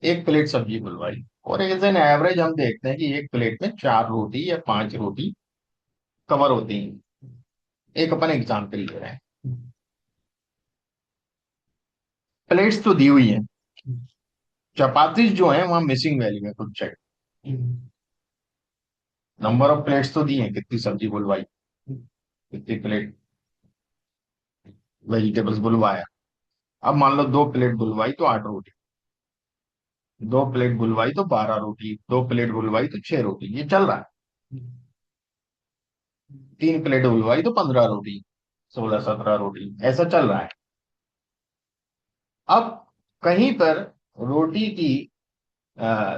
1 प्लेट सब्जी बुलवाई, और एज एन एवरेज हम देखते हैं कि 1 प्लेट में 4 रोटी या 5 रोटी कवर होती हैं। एक अपन एग्जाम्पल ले रहे हैं, प्लेट्स तो दी हुई है, चपातीज जो है वहां मिसिंग वैल्यू है, कुछ चेक। नंबर ऑफ प्लेट्स तो दी है, कितनी सब्जी बुलवाई, कितनी प्लेट वेजिटेबल्स बुलवाया। अब मान लो 2 प्लेट बुलवाई तो 8 रोटी, 2 प्लेट बुलवाई तो 12 रोटी, 2 प्लेट बुलवाई तो 6 रोटी, ये चल रहा है। 3 प्लेट बुलवाई तो 15 रोटी, 16-17 रोटी, ऐसा चल रहा है। अब कहीं पर रोटी की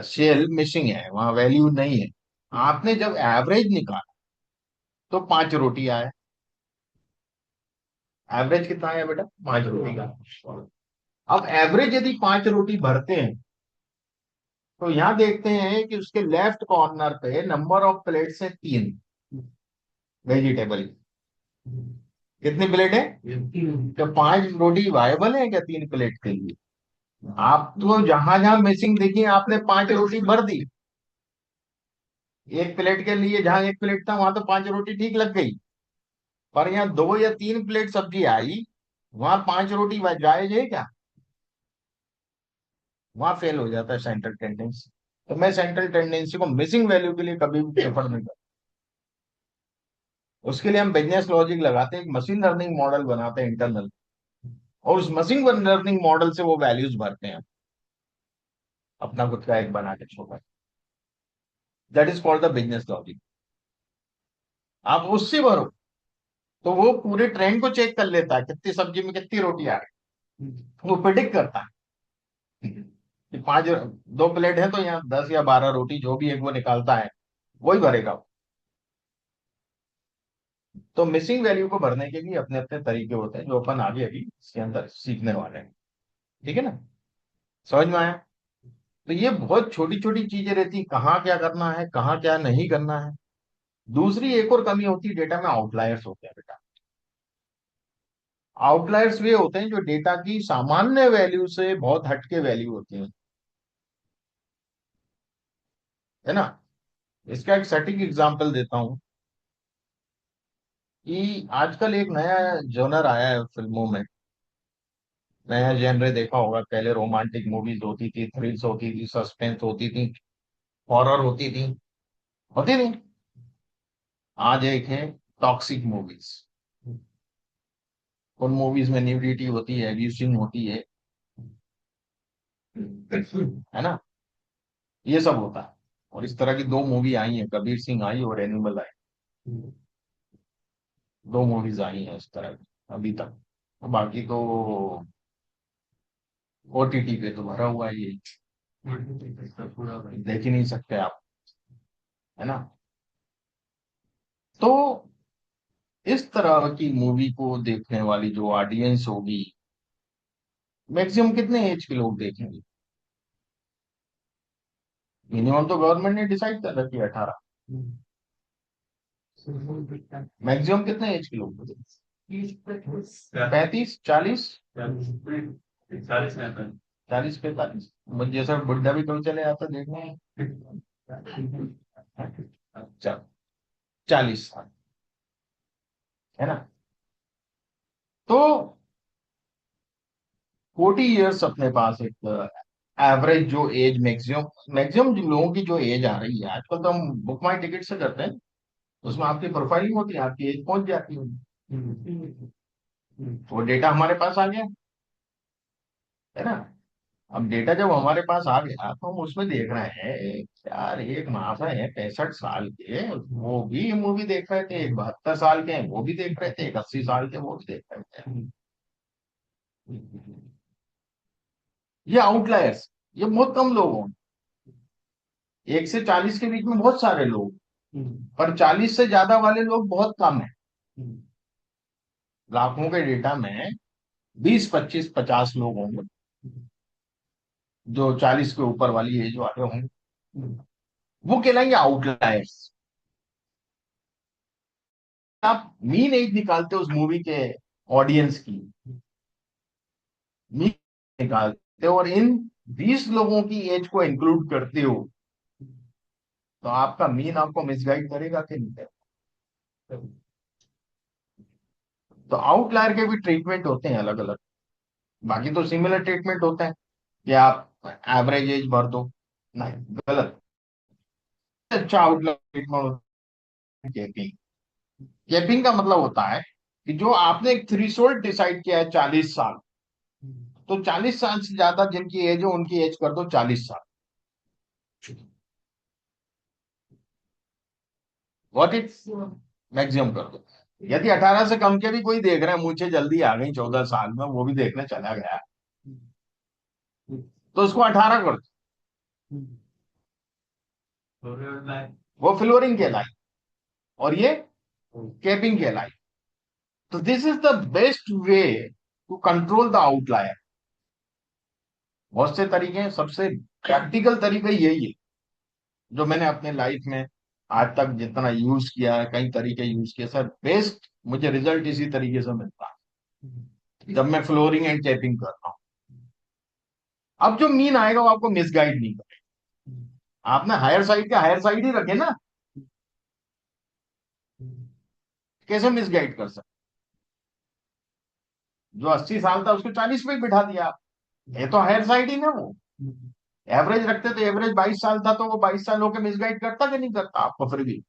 सेल मिसिंग है, वहां वैल्यू नहीं है। आपने जब एवरेज निकाला तो 5 रोटी आया। एवरेज कितना आया बेटा? 5 रोटी का। अब एवरेज यदि 5 रोटी भरते हैं, तो यहां देखते हैं कि उसके लेफ्ट कॉर्नर पे नंबर ऑफ प्लेट्स है 3 वेजिटेबल। कितनी प्लेट है? तो 5 रोटी वायबल है क्या 3 प्लेट के लिए? आप तो जहां जहां मिसिंग देखिए, आपने 5 रोटी भर दी। 1 प्लेट के लिए जहां 1 प्लेट था वहां तो 5 रोटी ठीक लग गई, पर यहाँ 2 या 3 प्लेट सब्जी आई, वहां 5 रोटी जायज है क्या? वहां फेल हो जाता है सेंट्रल टेंडेंसी। तो मैं सेंट्रल टेंडेंसी को मिसिंग वैल्यू के लिए कभी भी प्रेफर नहीं करता। उसके लिए हम बिजनेस लॉजिक लगाते हैं, एक मशीन लर्निंग मॉडल बनाते हैं इंटरनल, और उस मशीन लर्निंग मॉडल से वो वैल्यूज भरते हैं, अपना खुद का एक बना के छोटा। That is called the business logic. आप उससे भरो तो वो पूरे ट्रेंड को चेक कर लेता है, कितनी सब्जी में कितनी रोटी आ रही, वो प्रिडिक्ट करता है कि 2 प्लेट है तो यहाँ 10 या 12 रोटी, जो भी एक वो निकालता है वही भरेगा। तो मिसिंग वैल्यू को भरने के भी अपने अपने तरीके होते हैं, जो अपन आगे अभी इसके अंदर सीखने वाले हैं। ठीक है ना, समझ में आया? तो ये बहुत छोटी छोटी चीजें रहती है, कहाँ क्या करना है, कहाँ क्या नहीं करना है। दूसरी एक और कमी होती है, डेटा में आउटलायर्स होते हैं बेटा। आउटलायर्स वे होते हैं जो डेटा की सामान्य वैल्यू से बहुत हटके वैल्यू होती है, है ना। इसका एक सटीक एग्जांपल देता हूं कि आजकल एक नया जॉनर आया है फिल्मों में। नया जेनरे देखा होगा, पहले रोमांटिक मूवीज होती थी, थ्रिल्स होती थी, सस्पेंस होती थी, हॉरर होती थी। आज एक है टॉक्सिक मूवीज। उन मूवीज में न्यूडिटी होती है, एब्यूसिंग होती है ना, ये सब होता है। और इस तरह की 2 मूवी आई हैं, कबीर सिंह आई और एनिमल आई। 2 मूवीज आई हैं इस तरह की अभी तक। बाकी तो ओटीटी पे तो भरा हुआ है ये, देख ही नहीं सकते आप, है ना। तो इस तरह की मूवी को देखने वाली जो ऑडियंस होगी, मैक्सिमम कितने एज के लोग देखेंगे? मिनिमम तो गवर्नमेंट ने डिसाइड कर रखी है 18। मैक्सिमम कितने एज के लोग देखेंगे? 35, 40, 40 में 40, 45, मुझे जैसा बुढ़ा भी कभी चले आता देखने। अच्छा, 40 साल, है ना? तो 40 years अपने पास एक एवरेज जो एज, मैक्सिमम मैक्सिमम लोगों की जो एज आ रही है आजकल, तो हम बुक माई टिकट से करते हैं, उसमें आपकी प्रोफाइलिंग होती है, आपकी एज पहुंच जाती है, वो डेटा हमारे पास आ गया, है ना? अब डेटा जब हमारे पास आ गया तो हम उसमें देख रहे हैं यार, एक महाशय है 65 साल के, वो भी मूवी देख रहे थे, एक 72 साल के हैं वो भी देख रहे थे, एक 80 साल के वो भी देख रहे थे। ये आउटलायर्स, ये बहुत कम लोग हों, 1 से 40 के बीच में बहुत सारे लोग, पर 40 से ज्यादा वाले लोग बहुत कम है। लाखों के डेटा में 20, 25, 50 लोग होंगे जो 40 के ऊपर वाली एज वाले होंगे, वो कहलाएंगे आउटलायर्स। आप मीन एज निकालते हो उस मूवी के ऑडियंस की, मीन निकालते हो और इन 20 लोगों की एज को इंक्लूड करते हो, तो आपका मीन आपको मिसगाइड करेगा कि नहीं करेगा? तो आउटलायर के भी ट्रीटमेंट होते हैं अलग अलग, बाकी तो सिमिलर ट्रीटमेंट होता है कि आप एवरेज एज भर दो, नहीं, गलत। अच्छा आउटलायर ट्रीटमेंट, कैपिंग। कैपिंग का मतलब होता है कि जो आपने एक थ्रेशोल्ड डिसाइड किया है 40 साल, तो 40 साल से ज्यादा जिनकी एज है उनकी एज कर दो 40 साल, व्हाट इट, मैक्सिमम कर दो। यदि 18 से कम के भी कोई देख रहे हैं, मुझे जल्दी आ गई 14 साल में, वो भी देखने चला गया, तो उसको 18 कर दो, वो फ्लोरिंग कहलाई और ये कैपिंग कहलाई। तो this is the best way to control the outlier. बहुत से तरीके हैं, सबसे प्रैक्टिकल तरीका यही है जो मैंने अपने लाइफ में आज तक जितना यूज किया है, कई तरीके यूज किए सर, बेस्ट मुझे रिजल्ट इसी तरीके से मिलता है जब मैं फ्लोरिंग एंड कैपिंग करता हूं। अब जो मीन आएगा वो आपको मिसगाइड नहीं करेगा, आपने हायर साइड का हायर साइड ही रखे ना, कैसे मिसगाइड कर सकते? जो 80 साल था उसको 40 पे ही बिठा दिया आप, ये तो हायर साइड ही ना वो। एवरेज रखते तो एवरेज 22 साल था, तो वो 22 साल होकर मिसगाइड करता कि नहीं करता आपको? फिर भी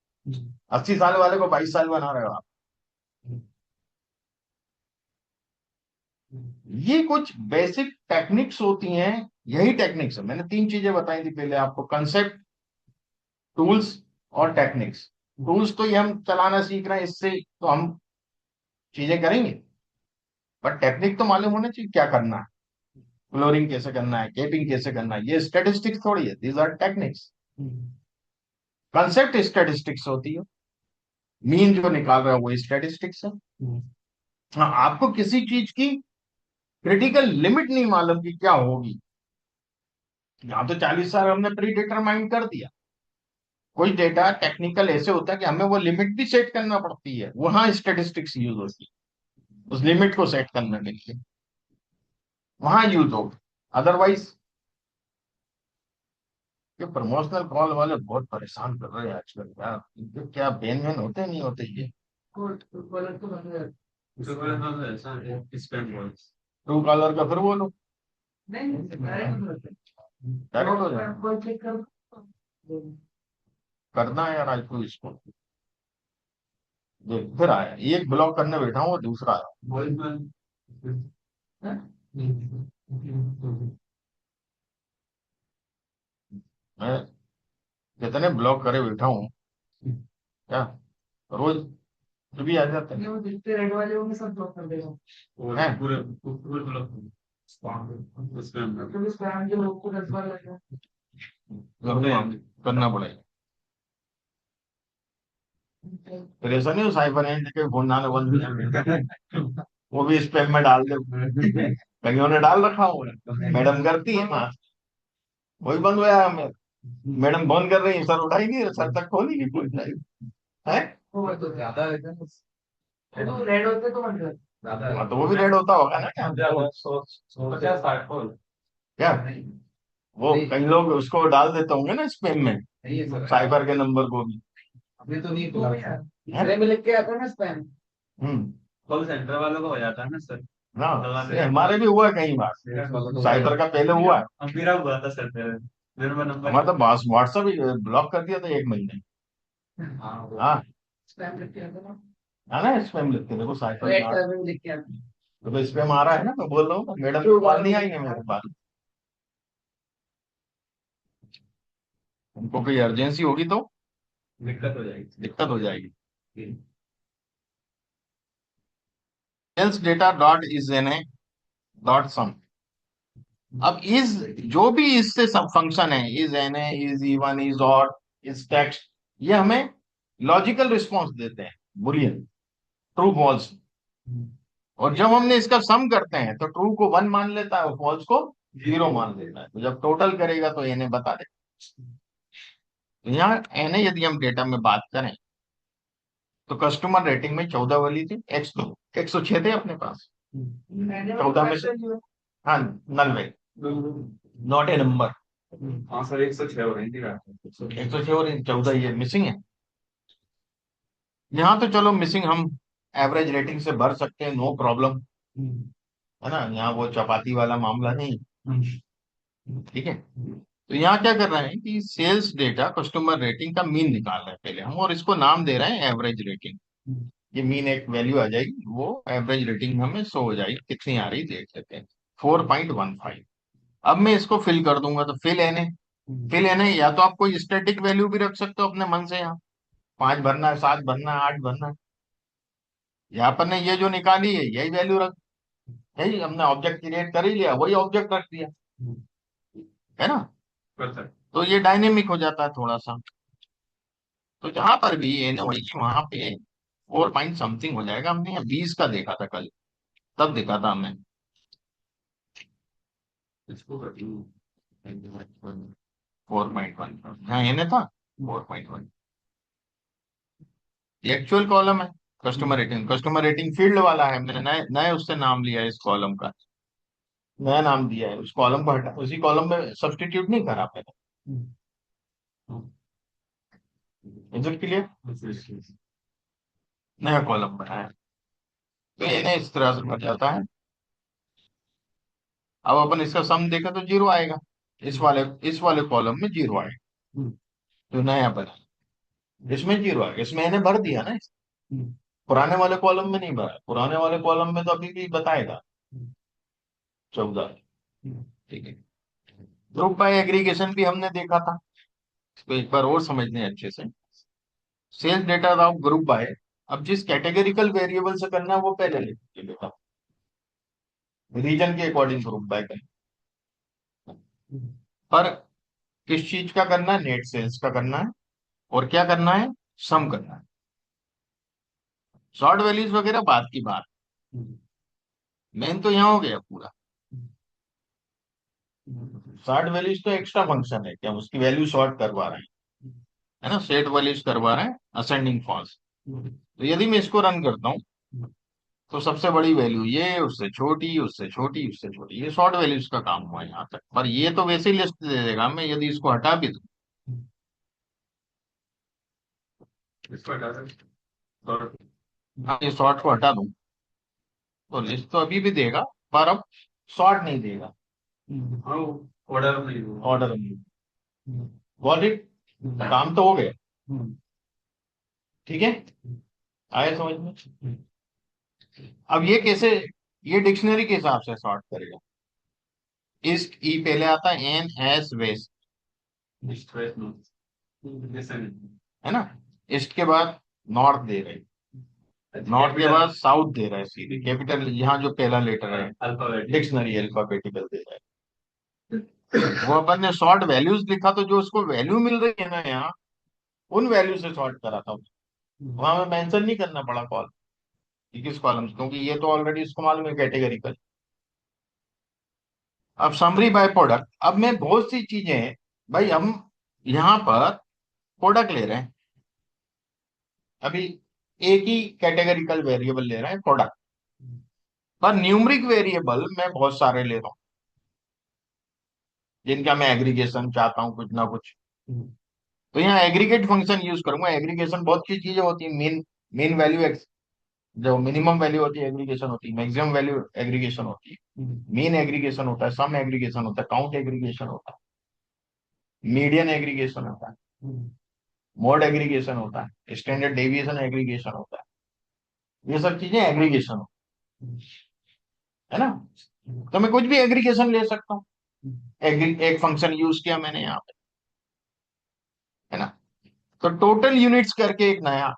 80 साल वाले को 22 साल बना रहे हो आप। ये कुछ बेसिक टेक्निक्स होती हैं, यही टेक्निक्स है, मैंने 3 चीजें बताई थी पहले आपको, कंसेप्ट, टूल्स और टेक्निक्स। टूल्स तो ये हम चलाना सीख रहे हैं, इससे तो हम चीजें करेंगे, पर टेक्निक तो मालूम होना चाहिए क्या करना है, फ्लोरिंग कैसे करना है, केपिंग कैसे करना है। ये स्टेटिस्टिक्स थोड़ी है, these are techniques. Concept statistics होती है, मीन जो निकाल रहा है वो स्टेटिस्टिक्स है। हाँ, आपको किसी चीज की क्रिटिकल लिमिट नहीं मालूम कि क्या होगी, यहाँ तो 40 साल हमने प्री डिटरमाइंड कर दिया। कोई डेटा टेक्निकल ऐसे होता है कि हमें वो लिमिट भी सेट करना पड़ती है, वहां स्टेटिस्टिक्स यूज होती है, उस लिमिट को सेट करने के लिए वहां यूज होगा। अदरवाइज ये प्रमोशनल कॉल वाले बहुत परेशान कर रहे हैं आजकल यार, इनके क्या बेन वेन होते नहीं होते ये। ट्रू कॉलर का फिर बोलो, डायरेक्ट हो जाए, करना है यार आज तो इसको। देख फिर आया, एक ब्लॉक करने बैठा हूँ, दूसरा आया। मैं कितने ब्लॉक करे बैठा हूँ, क्या रोज तो भी आ जाते हैं। जितने रेड वाले होंगे सब ब्लॉक कर देगा, हैं? पूरे पूरे ब्लॉक स्पैम के लोग को 10 बार लगेगा, करना पड़ेगा। फिर ऐसा नहीं हो साइबर एंड के फोन आने बंद हो जाए, वो भी स्पैम में डाल दे, कहीं उन्हें डाल रखा होगा, मैडम करती है ना, वही बंद हुआ है हमें, मैडम फोन कर रही है, सर उठाई नहीं, सर तक खोली नहीं, कोई नहीं है। वो तो ज्यादा रहता है, तो रेड होते तो मतलब हाँ, तो वो भी रेड होता होगा ना क्या? 50-60 कॉल। क्या वो कई लोग उसको डाल देते होंगे ना स्पैम में, साइबर के नंबर को भी। अभी तो नहीं खुला यार, है? दूसरे में लिख के आता है ना स्पैम। हम्म। कॉल सेंटर वालों को हो जाता है ना सर। हाँ, ये हमारे भी हुआ है कई बार, साइबर का पहले हुआ है। मेरा हुआ था सर मेरे मेरे में नंबर। हमारा तो व्हाट्सएप ही ब्लॉक कर दिया था 1 महीने। हाँ, स्पैम लिख के आता ना, है ना, स्पैम लिख के देखो साइबर रेड का। कलर में लिख के आता है। तो स्पैम आ रहा है ना, मैं बोल रहा हूँ मैडम की कॉल नहीं आई है मेरे पास। उनको कोई अर्जेंसी होगी तो दिक्कत हो जाएगी। दिक्कत हो जाएगी। Sales data dot is N A dot sum. अब इज जो भी इससे सब फंक्शन है, is N A, is even, is odd, is text, ये हमें लॉजिकल रिस्पॉन्स देते हैं, बुलियन, ट्रू फॉल्स। और जब हमने इसका सम करते हैं तो ट्रू को 1 मान लेता है और फॉल्स को 0 मान लेता है। तो जब टोटल करेगा तो एन ए बता दे। तो यहाँ एन ए यदि हम डेटा में बात करें तो कस्टमर रेटिंग में 14 वाली थी, 106 थे अपने पास। 14 में से हाँ, नल में नॉट ए नंबर। हाँ सर 106 हो रही थी रात में। 106 और 14 ये मिसिंग है। यहाँ तो चलो मिसिंग हम एवरेज रेटिंग से भर सकते हैं, नो प्रॉब्लम, है ना, यहाँ वो चपाती वाला मामला नहीं। ठीक है। तो यहाँ क्या कर रहे हैं कि सेल्स डेटा कस्टमर रेटिंग का मीन निकाल रहे हैं पहले हम, और इसको नाम दे रहे हैं एवरेज रेटिंग। ये मीन एक वैल्यू आ जाएगी, वो एवरेज रेटिंग हमें शो हो जाएगी, कितनी आ रही देख लेते हैं, 4.15। अब मैं इसको फिल कर दूंगा तो फिल एन ए या तो आप कोई स्टैटिक वैल्यू भी रख सकते हो अपने मन से, यहाँ 5 भरना है, 7 भरना है, 8 भरना है। यहाँ पर ने ये जो निकाली है यही वैल्यू रख, यही हमने ऑब्जेक्ट क्रिएट कर ही लिया, वही ऑब्जेक्ट रख दिया, है ना। तो ये डायनेमिक हो जाता है थोड़ा सा। तो जहां पर भी ये ना वही वहां पे 4 पॉइंट समथिंग हो जाएगा। हमने 20 का देखा था कल, तब देखा था हमने। इसको कर दूं। 4.1, हाँ एन था 4.1। ये एक्चुअल कॉलम है, कस्टमर रेटिंग फील्ड वाला है, मैंने नए नए उससे नाम लिया है, इस कॉलम का नया नाम दिया है, उस कॉलम को हटा, उसी कॉलम में सब्सटीट्यूट नहीं करा मैंने। Is it clear? नया कॉलम बनाया, तो ये इस तरह से बन जाता है। अब अपन इसका सम देखें तो 0 आएगा, इस वाले कॉलम में 0 आएगा, तो नया बना इसमें 0 आएगा, इसमें मैंने भर दिया ना, पुराने वाले कॉलम में नहीं भरा, पुराने वाले कॉलम में तो अभी भी बताएगा 14। ठीक है। ग्रुप बाय एग्रीगेशन भी हमने देखा था, इसको एक बार और समझने हैं अच्छे से। Sales data of group by, अब जिस कैटेगरिकल वेरिएबल से करना है वो पहले लिख लीजिए बेटा, रीजन के अकॉर्डिंग ग्रुप बाय करें। पर किस चीज का करना है, नेट सेल्स का करना है, और क्या करना है, सम करना है। शॉर्ट वैल्यूज वगैरह बात की बात, मेन तो यहाँ हो गया पूरा। शॉर्ट वैल्यूज तो एक्स्ट्रा फंक्शन है कि हम उसकी वैल्यू शॉर्ट करवा रहे हैं, है ना, सेट वैल्यूज करवा रहे हैं असेंडिंग फॉल्स। तो यदि मैं इसको रन करता हूँ तो सबसे बड़ी वैल्यू ये, उससे छोटी, उससे छोटी, उससे छोटी, ये शॉर्ट वैल्यूज का काम हुआ यहाँ तक। पर ये तो वैसे ही लिस्ट दे देगा, मैं यदि इसको हटा भी दूं, इसको हटा सकते। और हाँ, ये शॉर्ट को हटा दूं तो लिस्ट तो अभी भी देगा, पर अब शॉर्ट नहीं देगा, हाँ ऑर्डर नहीं हुआ। ऑर्डर में। Got it? काम तो हो गया। ठीक है, आया समझ में? अब ये कैसे, ये डिक्शनरी के हिसाब से सॉर्ट करेगा। ईस्ट ई पहले आता है, एन एस वेस्ट, डिस्ट्रेस नो जैसे नहीं। है ना। ईस्ट के बाद नॉर्थ दे रहे, नॉर्थ के बाद साउथ दे रहा है, सीधे कैपिटल यहाँ जो पहला लेटर है अल्फाबेट डिक्शनरी अल्फाबेटिकल दे रहा है। वो अपन ने शॉर्ट वैल्यूज लिखा तो जो उसको वैल्यू मिल रही है ना यहाँ, उन वैल्यू से शॉर्ट करा था, वहां में मेंशन नहीं करना पड़ा कॉल कि किस कॉलम, क्योंकि ये तो ऑलरेडी इसको मालूम है कैटेगरिकल। अब समरी बाय प्रोडक्ट, अब मैं बहुत सी चीजें हैं भाई, हम यहाँ पर प्रोडक्ट ले रहे हैं। अभी एक ही कैटेगरिकल वेरिएबल ले रहे हैं प्रोडक्ट, पर न्यूमरिक वेरिएबल मैं बहुत सारे ले रहा हूँ जिनका मैं एग्रीगेशन चाहता हूँ कुछ ना कुछ। तो यहाँ एग्रीगेट फंक्शन यूज करूंगा। एग्रीगेशन बहुत सी चीजें होती है, मीन मीन वैल्यू जो मिनिमम वैल्यू होती है एग्रीगेशन होती है, मैक्सिमम वैल्यू एग्रीगेशन होती है, मीन एग्रीगेशन होता है, सम एग्रीगेशन होता है, काउंट एग्रीगेशन होता है, मीडियन एग्रीगेशन होता है, मोड एग्रीगेशन होता है, स्टैंडर्ड डेविएशन एग्रीगेशन होता है। ये सब चीजें एग्रीगेशन है ना। तो मैं कुछ भी एग्रीगेशन ले सकता हूँ। एक फंक्शन यूज किया मैंने यहाँ पे, है ना। तो टोटल यूनिट्स करके एक नया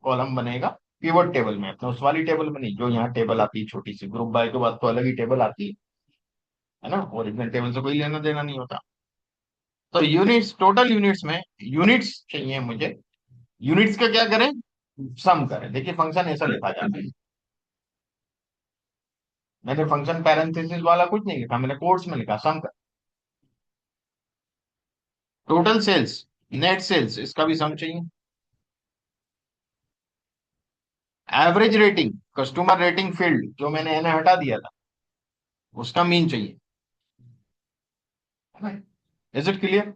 कॉलम बनेगा पिवट टेबल में, अपने उस वाली टेबल में नहीं जो यहाँ टेबल आती है छोटी सी, ग्रुप बाय के बाद तो अलग ही टेबल आती है ना, ओरिजिनल टेबल से कोई लेना देना नहीं होता। तो यूनिट्स, टोटल यूनिट्स में यूनिट्स चाहिए मुझे। यूनिट्स का क्या करें, सम करें। देखिए फंक्शन ऐसा लिखा जाता है, मैंने फंक्शन पैरेंथेसिस वाला कुछ नहीं लिखा, मैंने कोट्स में लिखा सम कर। टोटल सेल्स, नेट सेल्स, इसका भी सम चाहिए। Average rating, customer rating field जो मैंने एन हटा दिया था उसका मीन चाहिए। Is it clear.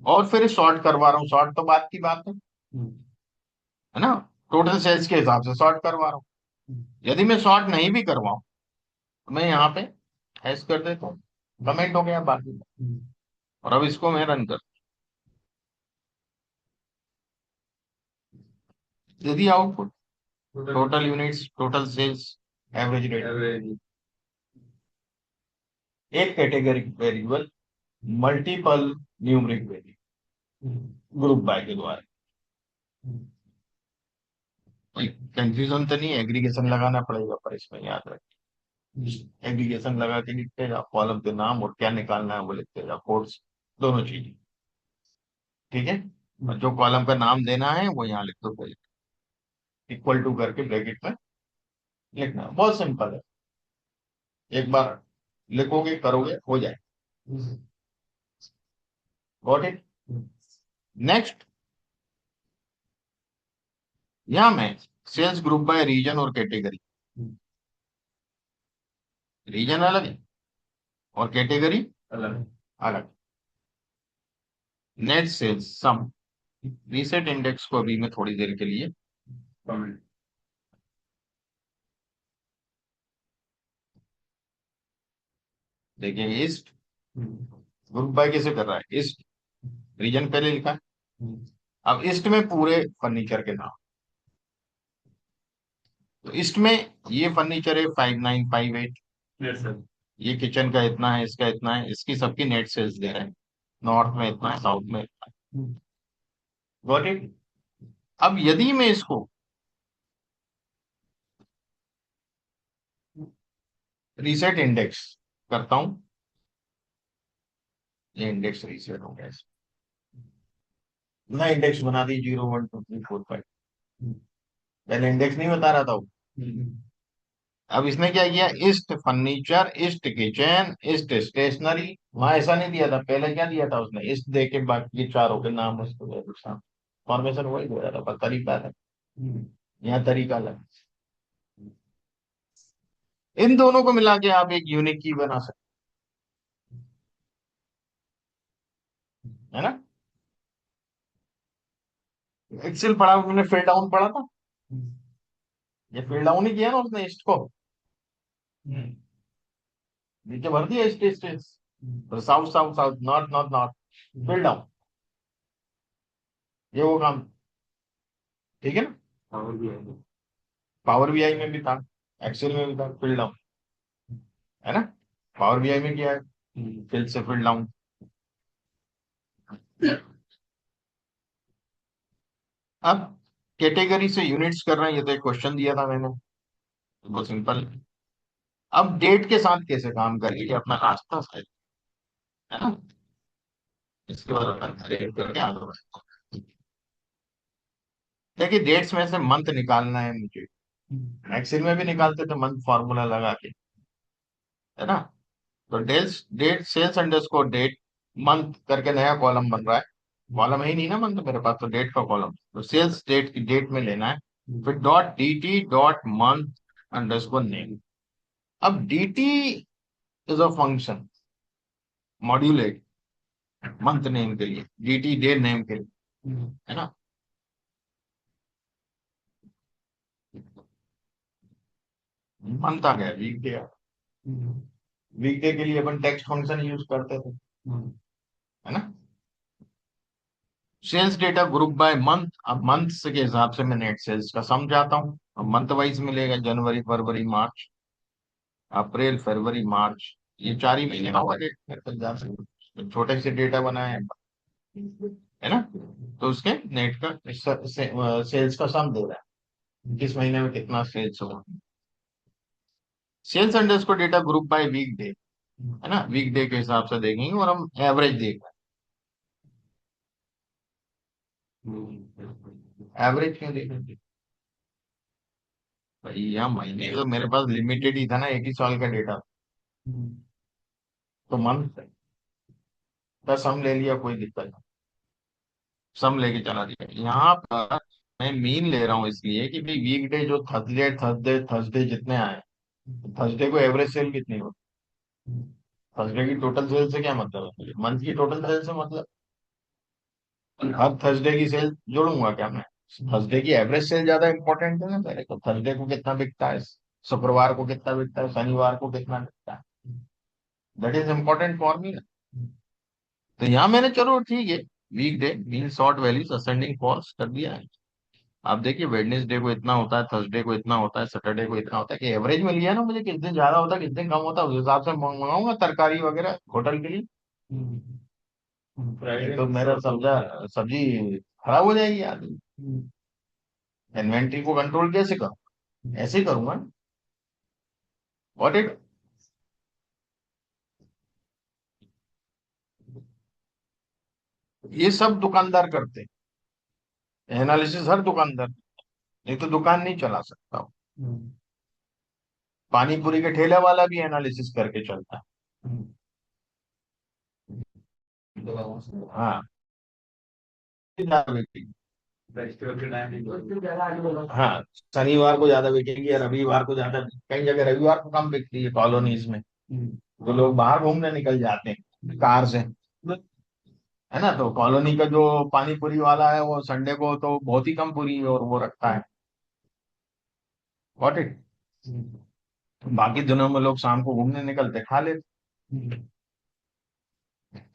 और फिर सॉर्ट करवा रहा हूँ, सॉर्ट तो बात की बात है ना, टोटल सेल्स के हिसाब से सॉर्ट करवा रहा हूँ। यदि मैं सॉर्ट नहीं भी करवाऊं तो मैं यहाँ पे ऐस कर देता हूँ, कमेंट हो गया बाकी। और अब इसको मैं रन कर, दे दिया output, total units, total sales, average rate. एक category variable, multiple numeric variable, group by के द्वारा। कोई कंफ्यूजन तो नहीं, एग्रीगेशन लगाना पड़ेगा पर इसमें याद रखें, एग्रीगेशन लगा के लिखते जाओ, कॉलम के नाम और क्या निकालना है वो लिखते जाओ, कोड्स दोनों चीजें, ठीक है। और जो कॉलम का नाम देना है वो यहाँ लिख दो, इक्वल टू करके ब्रैकेट में लिखना है। बहुत सिंपल है, एक बार लिखोगे करोगे हो जाए। Got it. नेक्स्ट, यहां मैं सेल्स ग्रुप बाय रीजन और कैटेगरी, रीजन अलग है और कैटेगरी अलग अलग। Net sales sum, reset index को अभी मैं थोड़ी देर के लिए comment। देखिए ईस्ट ग्रुप बाय कैसे कर रहा है, ईस्ट रीजन पहले लिखा है, अब ईस्ट में पूरे फर्नीचर के नाम। तो ईस्ट में ये फर्नीचर है 5958, ये किचन का इतना है, इसका इतना है, इसकी सबकी नेट सेल्स दे रहे हैं, नॉर्थ में इतना है, साउथ में इतना है। Got it. अब यदि मैं इसको रीसेट इंडेक्स करता हूं, ये इंडेक्स रीसेट हो गया, ना इंडेक्स बना दी 0 1 2 3 4 5, पहले इंडेक्स नहीं बता रहा था वो। अब इसने क्या किया, east furniture, east kitchen, east stationery, वहां ऐसा नहीं दिया था, पहले क्या दिया था उसने, ईस्ट दे के बाकी चारों के नाम उसको फॉर्मेशन वही दिया था पर तरीका था, यहाँ तरीका अलग। इन दोनों को मिला के आप एक यूनिक की बना सकते है ना। एक्सेल पढ़ा, मैंने फिल डाउन पढ़ा था, ये फिल डाउन ही किया ना उसने ईस्ट को, नीचे भर दिया ईस्ट ईस्ट ईस्ट, तो south south south, north north north, fill down, ये वो काम, ठीक है ना। पावर बीआई में भी था, एक्सेल में भी था, फिल डाउन, है ना। पावर बीआई में किया है, फिल से फिल डाउन। अब कैटेगरी से यूनिट्स कर रहे हैं, ये तो एक क्वेश्चन दिया था मैंने, बहुत सिंपल। अब डेट के साथ कैसे काम करेंगे, अपना रास्ता है ना। इसके बाद अपन डेट करके आगे बढ़ते हैं। देखिए डेट्स में से मंथ निकालना है मुझे, एक्सेल में भी निकालते थे मंथ फॉर्मूला लगा के, है ना। तो date date sales underscore date month करके नया कॉलम बन रहा है, कॉलम है ही नहीं ना मंथ मेरे पास, तो डेट का कॉलम, तो सेल्स डेट की डेट में लेना है। फिर dot dt dot month underscore name. अब dt is a function modulate month name के लिए, dt डे नेम के लिए, है ना। मंथ आ गया, वीक डे, वीक डे के लिए अपन टेक्स्ट फंक्शन यूज करते थे, है ना। Sales data group by month, अब मंथ के हिसाब से मैं नेट सेल्स का सम जाता हूँ। अब मंथ वाइज मिलेगा, जनवरी फरवरी मार्च अप्रैल फरवरी मार्च, ये 4 ही महीने का हुआ डेट मेरे पास, जा सकते छोटे से डेटा बनाए हैं, है ना। तो उसके नेट का सेल्स का सम दे रहा है, किस महीने में कितना सेल्स हुआ। Sales underscore data group by week day, है ना, वीक डे के हिसाब से देखेंगे और हम एवरेज देख रहे हैं। एवरेज क्यों देखेंगे भैया, महीने तो मेरे पास लिमिटेड ही था ना, एक ही साल का डेटा, तो मंथ का सम ले लिया, कोई दिक्कत नहीं, सम लेके चला दिया। यहाँ पर मैं मीन ले रहा हूँ इसलिए कि भाई वीक डे जो थर्सडे थर्सडे थर्सडे जितने आए, थर्सडे को एवरेज सेल कितनी हो, थर्सडे की टोटल सेल से क्या मतलब है, मंथ की टोटल सेल से मतलब, हर थर्सडे की सेल जोड़ूंगा क्या मैं, थर्सडे की एवरेज सेल ज्यादा इंपॉर्टेंट है ना, पहले तो थर्सडे को कितना बिकता है, शुक्रवार को कितना बिकता है, शनिवार को कितना बिकता है, that is important for me. तो यहाँ मैंने चलो ठीक है, week day mean sort values ascending false कर दिया है। आप देखिए वेडनेसडे को इतना होता है, थर्सडे को इतना होता है, सैटरडे को इतना होता है, कि एवरेज मिल गया ना मुझे, किस दिन ज्यादा होता है किस दिन कम होता है, उस हिसाब से मंगाऊंगा तरकारी वगैरह होटल के लिए। नहीं तो मेरा समझा सब्जी खराब हो जाएगी आदमी। इन्वेंट्री को कंट्रोल कैसे करूँ, ऐसे ही करूंगा। व्हाट इट, ये सब दुकानदार करते हैं, एनालिसिस हर दुकानदार, नहीं तो दुकान नहीं चला सकता। पानी पूरी के ठेले वाला भी एनालिसिस करके चलता है। हाँ, ज्यादा बिकेगी, फेस्टिवल के टाइम उससे ज्यादा आगे बढ़ो। हाँ, शनिवार को ज्यादा बिकेगी या रविवार को ज्यादा, कई जगह रविवार को कम बिकती है कॉलोनीज में, तो लोग बाहर घूमने निकल जाते हैं कार से, है ना। तो कॉलोनी का जो पानी पूरी वाला है वो संडे को तो बहुत ही कम पूरी और वो रखता है, गॉट इट। बाकी दिनों में लोग शाम को घूमने निकलते खा लेते,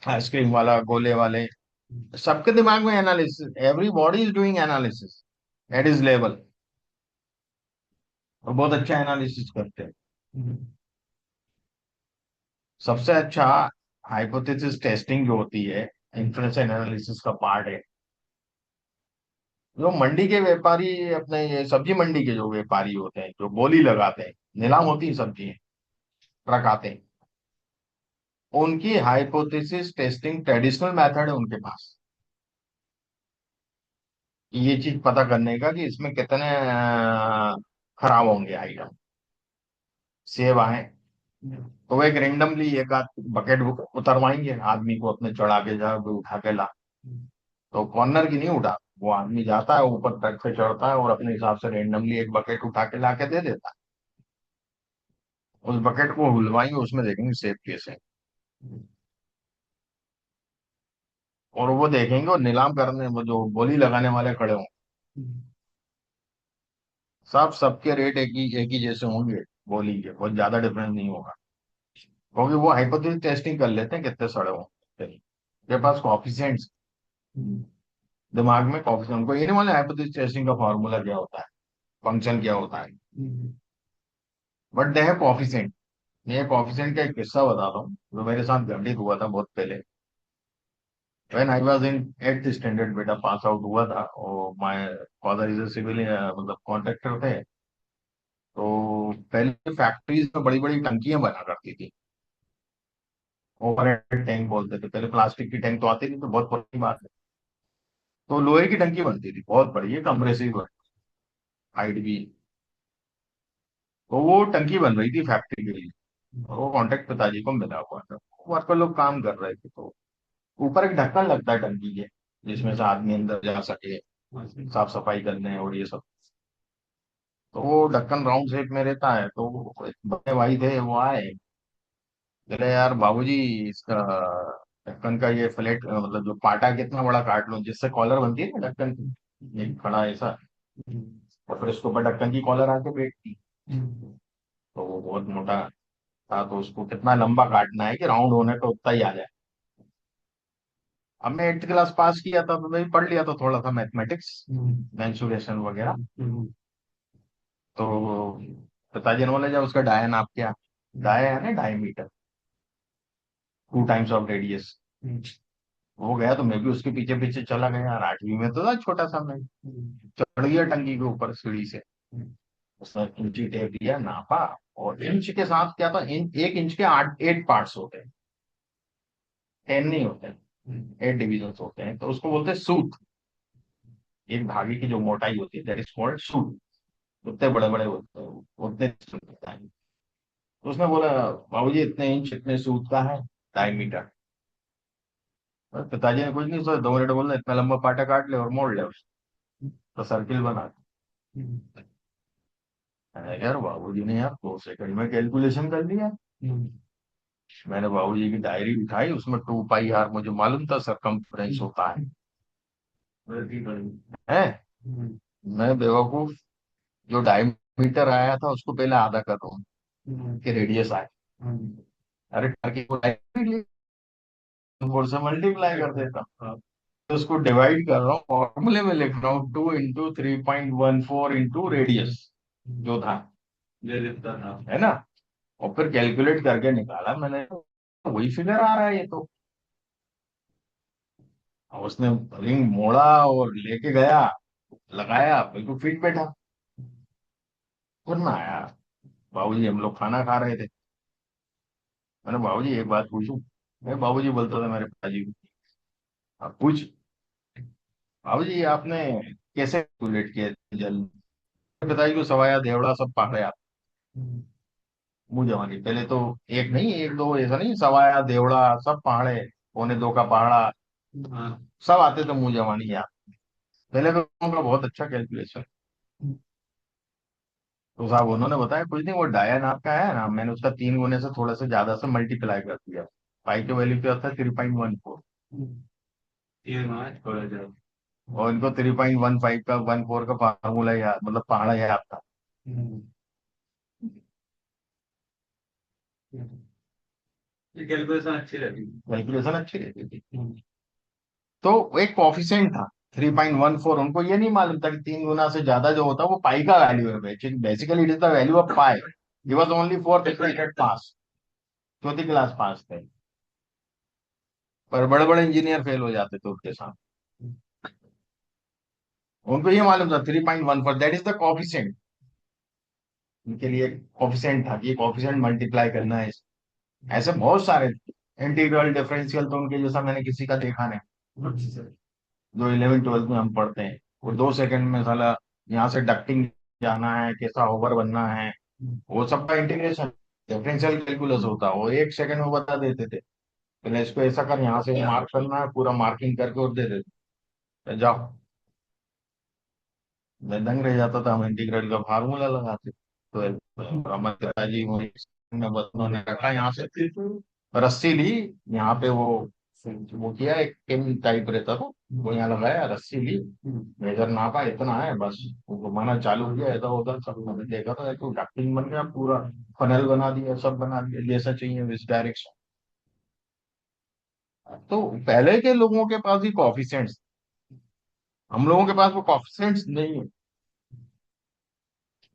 आइसक्रीम वाला गोले वाले, सबके दिमाग में analysis, every body is doing analysis eight is level, और बहुत अच्छा एनालिसिस करते हैं। सबसे अच्छा हाइपोथेसिस टेस्टिंग जो होती है, इन्फ्लुएंस एनालिसिस का पार्ट है। जो मंडी के व्यापारी, अपने ये सब्जी मंडी के जो व्यापारी होते हैं, जो बोली लगाते हैं, नीलाम होती है सब्जी, ट्रक आते हैं, उनकी हाइपोथेसिस टेस्टिंग ट्रेडिशनल मेथड है उनके पास, ये चीज पता करने का कि इसमें कितने खराब होंगे आइटम, सेब आए, तो वो एक रेंडमली एक आध बकेट उतरवाएंगे, आदमी को अपने चढ़ा के जा उठा के ला, तो कॉर्नर की नहीं उठा, वो आदमी जाता है ऊपर ट्रक पे चढ़ता है और अपने हिसाब से रेंडमली एक बकेट उठा के ला के दे देता है। उस बकेट को हुलवाएंगे, उसमें देखेंगे सेब कैसे, और वो देखेंगे, और नीलाम करने वो जो बोली लगाने वाले खड़े हों, सब सबके रेट एक ही जैसे होंगे, बोली के बहुत ज्यादा डिफरेंस नहीं होगा, क्योंकि वो हाइपोथेसिस टेस्टिंग कर लेते हैं कितने सड़े हों, के पास कॉफिशिएंट्स, दिमाग में कॉफिशिएंट, उनको ये नहीं मालूम हाइपोथेसिस टेस्टिंग का फॉर्मूला क्या होता है, फंक्शन क्या होता है, बट दे हैव कॉफिशिएंट। ये कॉफिशिएंट का एक किस्सा बताता हूँ जो मेरे साथ घटित हुआ था बहुत पहले। When I was in 8th standard, बेटा पास आउट हुआ था, और my father is a civil, मतलब कॉन्ट्रैक्टर थे। तो पहले फैक्ट्रीज में बड़ी बड़ी टंकियां बना करती थी, ओवरहेड टैंक बोलते थे, पहले प्लास्टिक की टैंक तो आती नहीं, तो बहुत पुरानी बात है। तो लोहे की टंकी बनती थी, बहुत बड़ी है, कंप्रेसिव हाइट भी। तो वो टंकी बन रही थी फैक्ट्री के लिए, और वो कॉन्ट्रैक्ट पिताजी को मिला हुआ था, वर्कर लोग काम कर रहे थे। तो ऊपर एक ढक्कन लगता है टंकी के, जिसमें से आदमी अंदर जा सके, साफ सफाई करने और ये सब। तो वो ढक्कन राउंड शेप में रहता है, तो वो एक बड़े भाई थे, वो आए, बोले यार बाबूजी, इसका ढक्कन का ये फ्लैट मतलब जो पाटा कितना बड़ा काट लो, जिससे कॉलर बनती है ना ढक्कन की, एक खड़ा ऐसा, और फिर उसके ऊपर ढक्कन की कॉलर आके बैठती। तो वो बहुत मोटा था, तो उसको कितना लंबा काटना है कि राउंड होने पे उतना ही आ जाए। अब मैं 8th क्लास पास किया था, तो मैं भी पढ़ लिया था थोड़ा सा मैथमेटिक्स, मेंसुरेशन वगैरह। तो पिताजी ने बोला जब उसका डाया नाप क्या, डाया है ना डायमीटर, 2 टाइम्स ऑफ रेडियस। वो गया तो मैं भी उसके पीछे पीछे चला गया यार, 8वीं में तो था छोटा सा मैं, चढ़ गया टंकी के ऊपर सीढ़ी से। उसने इंची टेप दिया, नापा, और इंच के साथ क्या था, 1 इंच के 8 पार्ट्स होते हैं, 10 नहीं होते हैं, 8 डिविजन होते हैं, तो उसको बोलते हैं सूत। एक धागे की जो मोटाई होती है दैट इज कॉल्ड सूत। उतने बड़े बड़े होते हैं, उतने सूत होता है। तो उसने बोला बाबूजी इतने इंच इतने सूत का है डायमीटर। और पिताजी ने कुछ नहीं सोचा, 2 मिनट बोला इतना लंबा पाटा काट ले और मोड़ ले उसको, तो सर्किल बना। मैंने कहा, यार बाबूजी ने यार 2 सेकंड में कैलकुलेशन कर लिया। मैंने बाबूजी की डायरी उठाई, उसमें 2 पाई आर मुझे मालूम था सरकमफ्रेंस होता है। मैं बेवकूफ, जो डायमीटर आया था उसको पहले आधा कर रहा हूँ कि रेडियस आए। अरे टारगेट को 4 से मल्टीप्लाई कर देता हूँ, तो उसको डिवाइड कर रहा हूँ, फॉर्मूले में लिख रहा हूँ 2 × 3.14 इंटू रेडियस जो था, है ना। और फिर कैलकुलेट करके निकाला मैंने, वही फिगर आ रहा है ये तो। और उसने रिंग मोड़ा और लेके गया, लगाया, बिल्कुल फिट बैठा। फिर ना आया, बाबूजी हम लोग खाना खा रहे थे, मैंने बाबूजी एक बात पूछूं, मैं बाबूजी बोलता था मेरे पिताजी को। आप पूछ। बाबूजी आपने कैसे कैलकुलेट किया जल, पिताजी को सवाया देवड़ा सब पकड़े आप, मुंह जवानी पहले तो, एक नहीं एक दो ऐसा नहीं, सवाया देवड़ा सब पहाड़े, पौने 2 का पहाड़ा, सब आते थे मुंह जवानी यार। पहले तो उनका बहुत अच्छा कैलकुलेशन। तो साहब उन्होंने बताया कुछ नहीं, वो डायन आपका है ना, मैंने उसका 3 गुने से थोड़ा सा ज्यादा से मल्टीप्लाई कर दिया। पाई के वैल्यू क्या होता है, 3.14। और इनको 3.15 का 14 का फार्मूला याद, मतलब पहाड़ा याद था। कैलकुलेशन अच्छी रहती थी। तो एक कॉफिशिएंट था 3.14, उनको ये नहीं मालूम था कि 3 गुना से ज्यादा जो होता है वो पाई का वैल्यू है, basically it is the value of pi. He was only four pass, 4th class pass थे, पर बड़े बड़े इंजीनियर फेल हो जाते थे उसके साथ। उनको ये मालूम था 3.14 दैट इज द कॉफिशिएंट, उनके लिए कॉफिशिएंट था कि ये कॉफिशिएंट मल्टीप्लाई करना है। ऐसे बहुत सारे इंटीग्रल डिफरेंशियल तो उनके जैसा मैंने किसी का देखा नहीं, जो 11th 12th में हम पढ़ते हैं। वो 2 सेकंड में साला यहाँ से डक्टिंग जाना है, कैसा ओवर बनना है, वो सबका इंटीग्रेशन डिफरेंशियल कैलकुलस होता है, वो 1 सेकंड में बता देते थे। पहले इसको ऐसा कर, यहाँ से मार्क करना है, पूरा मार्किंग करके और दे देते, जाओ। मैं दंग रह जाता था, हम इंटीग्रल का फार्मूला लगाते। तो हमारे पिताजी में उन्होंने रखा यहाँ से, रस्सी ली, यहाँ पे वो किया, एक पिन टाइप रहता था, वो यहाँ लगाया, रस्सी ली, मेजर नापा, इतना है बस, वो घुमाना चालू किया इधर उधर, सब मैंने देखा था, तो डक्टिंग बन गया पूरा, फनल बना दिया, सब बना दिया जैसा चाहिए इस डायरेक्शन। तो पहले के लोगों के पास ही कॉफिशिएंट्स, हम लोगों के पास वो कॉफिशिएंट्स नहीं है।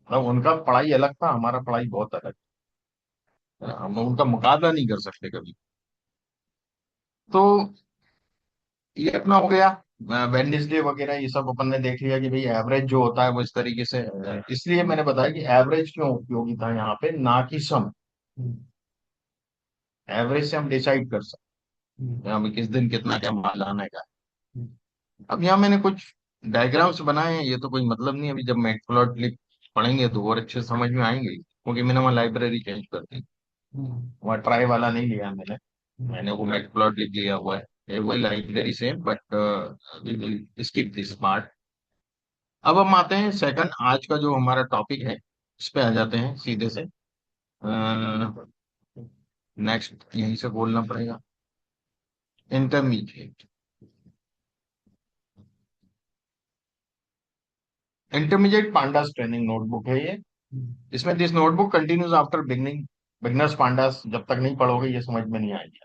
मतलब उनका पढ़ाई अलग था, हमारा पढ़ाई बहुत अलग है, हम उनका मुकाबला नहीं कर सकते कभी। तो ये अपना हो गया, वेडनेसडे वगैरह ये सब अपन ने देख लिया कि भाई एवरेज जो होता है वो इस तरीके से इसलिए मैंने बताया कि एवरेज क्यों उपयोगी था यहाँ पे, ना कि सम। एवरेज से हम डिसाइड कर सकते हैं हमें किस दिन कितना क्या माल आने का। अब यहाँ मैंने कुछ डायग्राम्स बनाए हैं, ये तो कोई मतलब नहीं, अभी जब मैटप्लॉटलिब पढ़ेंगे तो और अच्छे समझ में आएंगे, क्योंकि मैंने वहाँ लाइब्रेरी चेंज कर दी, वहाँ ट्राई वाला नहीं लिया मैंने, मैंने वो मैटप्लॉटलिब लिया हुआ है। वही library same, but we will skip this part. अब हम आते हैं सेकंड, आज का जो हमारा टॉपिक है उस पे आ जाते हैं सीधे से। नेक्स्ट यहीं से बोलना पड़ेगा, intermediate. Intermediate pandas training notebook है ये। इसमें this notebook continues after beginning, beginners pandas जब तक नहीं पढ़ोगे ये समझ में नहीं आएगी,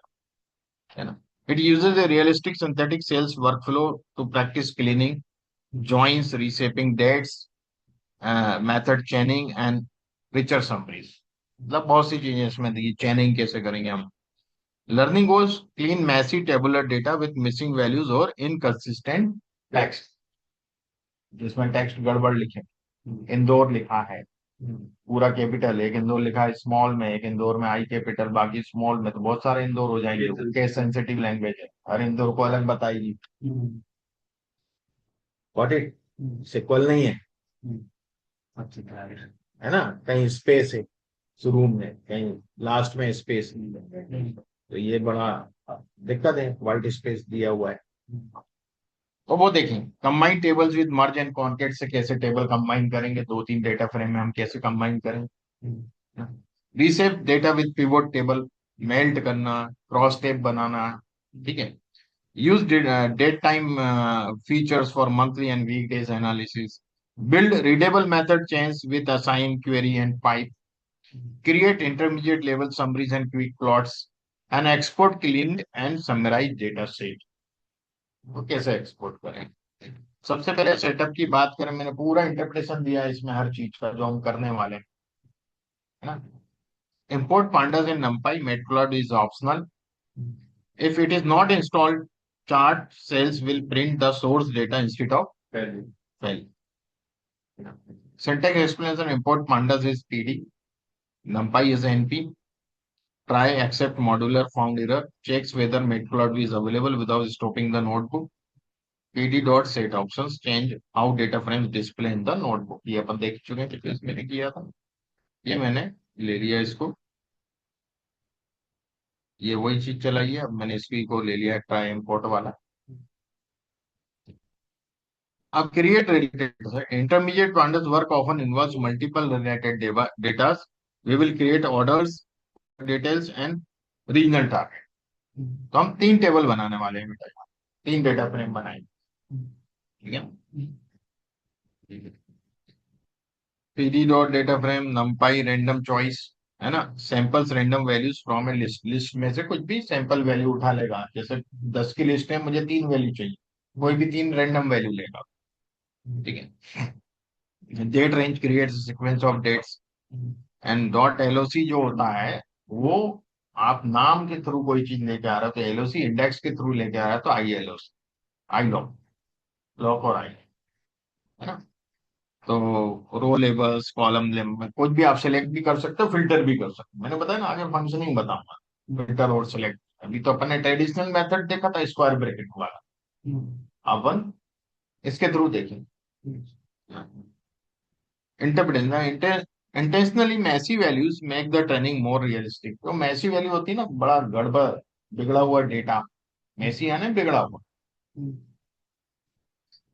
है ना। It uses a realistic synthetic sales workflow to practice cleaning, joins, reshaping dates, method chaining and richer summaries. मतलब बहुत सी चीजें इसमें दी, चेनिंग कैसे करेंगे हम। Learning goes clean messy tabular data with missing values और इनकंसिस्टेंट टेक्स्ट, जिसमें टेक्स्ट गड़बड़ लिखे, इंदौर लिखा है पूरा कैपिटल, एक इंदौर लिखा है स्मॉल में, एक इंदौर में आई कैपिटल, बाकी स्मॉल में, तो बहुत सारे इंदौर हो जाएंगे। केस सेंसिटिव लैंग्वेज है, हर इंदौर को अलग बताएगी। Got it? सिक्वल नहीं है, है ना, कहीं स्पेस है शुरू में, कहीं लास्ट में स्पेस नहीं है, तो ये बड़ा दिक्कत है, व्हाइट स्पेस दिया हुआ है। तो वो देखें, combine tables with merge and concat से कैसे टेबल कंबाइन करेंगे, दो तीन डेटा फ्रेम में हम कैसे कंबाइन करें। Reshape data with pivot table, melt करना, क्रॉस टेप बनाना, ठीक है। Use date time features for monthly and weekdays analysis, build readable method chains with assign, query, and pipe, create intermediate level summaries and quick plots, and export cleaned and summarized data set। वो कैसे export करें? सबसे पहले setup की बात करें, मैंने पूरा इंटरप्रिटेशन दिया है इसमें हर चीज का जो हम करने वाले हैं, है ना। Import pandas in NumPy, Matplotlib is optional. If it is not installed, chart cells will print the source data instead of file. Syntax explanation: import pandas is PD, NumPy is NP. Try accept modular found error. Checks whether Matplotlib is available without stopping the notebook. PD dot set options change how data frames display in the notebook। ये अपन देख चुके हैं कि मैंने किया था, ये मैंने ले लिया इसको, ये वही चीज चलाई है। अब मैंने इसकी को ले लिया ट्राई इम्पोर्ट वाला। अब create related, intermediate pandas work often involves multiple related datas. We will create orders, details and regional target. तो हम तीन टेबल बनाने वाले हैं बेटा, तीन डेटा फ्रेम बनाएंगे, ठीक है। PD dot data frame नमपाई random choice, है ना, samples random values from A list, list में से कुछ भी सैंपल वैल्यू उठा लेगा। जैसे 10 की लिस्ट है, मुझे तीन वैल्यू चाहिए, कोई भी तीन रैंडम वैल्यू लेगा, ठीक है। Date range creates sequence of dates, and dot LOC जो होता है वो आप नाम के थ्रू कोई चीज लेके आ रहे हो तो एलओसी, इंडेक्स के थ्रू लेके आ रहा है तो आई एलओसी, आई लॉक, लॉक और आई, है ना। तो रो लेबल्स, कॉलम लेबल, कुछ भी आप सेलेक्ट भी कर सकते हो, फिल्टर भी कर सकते हो। मैंने बताया ना, आगे फंक्शनिंग बताऊंगा फिल्टर और सिलेक्ट। अभी तो अपन ने ट्रेडिशनल मेथड देखा था स्क्वायर ब्रैकेट वाला, अपन इसके थ्रू देखें। Interpretation, intentionally messy values make the training more realistic. तो मैसी वैल्यू होती है ना, बड़ा गड़बड़ बिगड़ा हुआ डेटा, मैसी है ना बिगड़ा हुआ,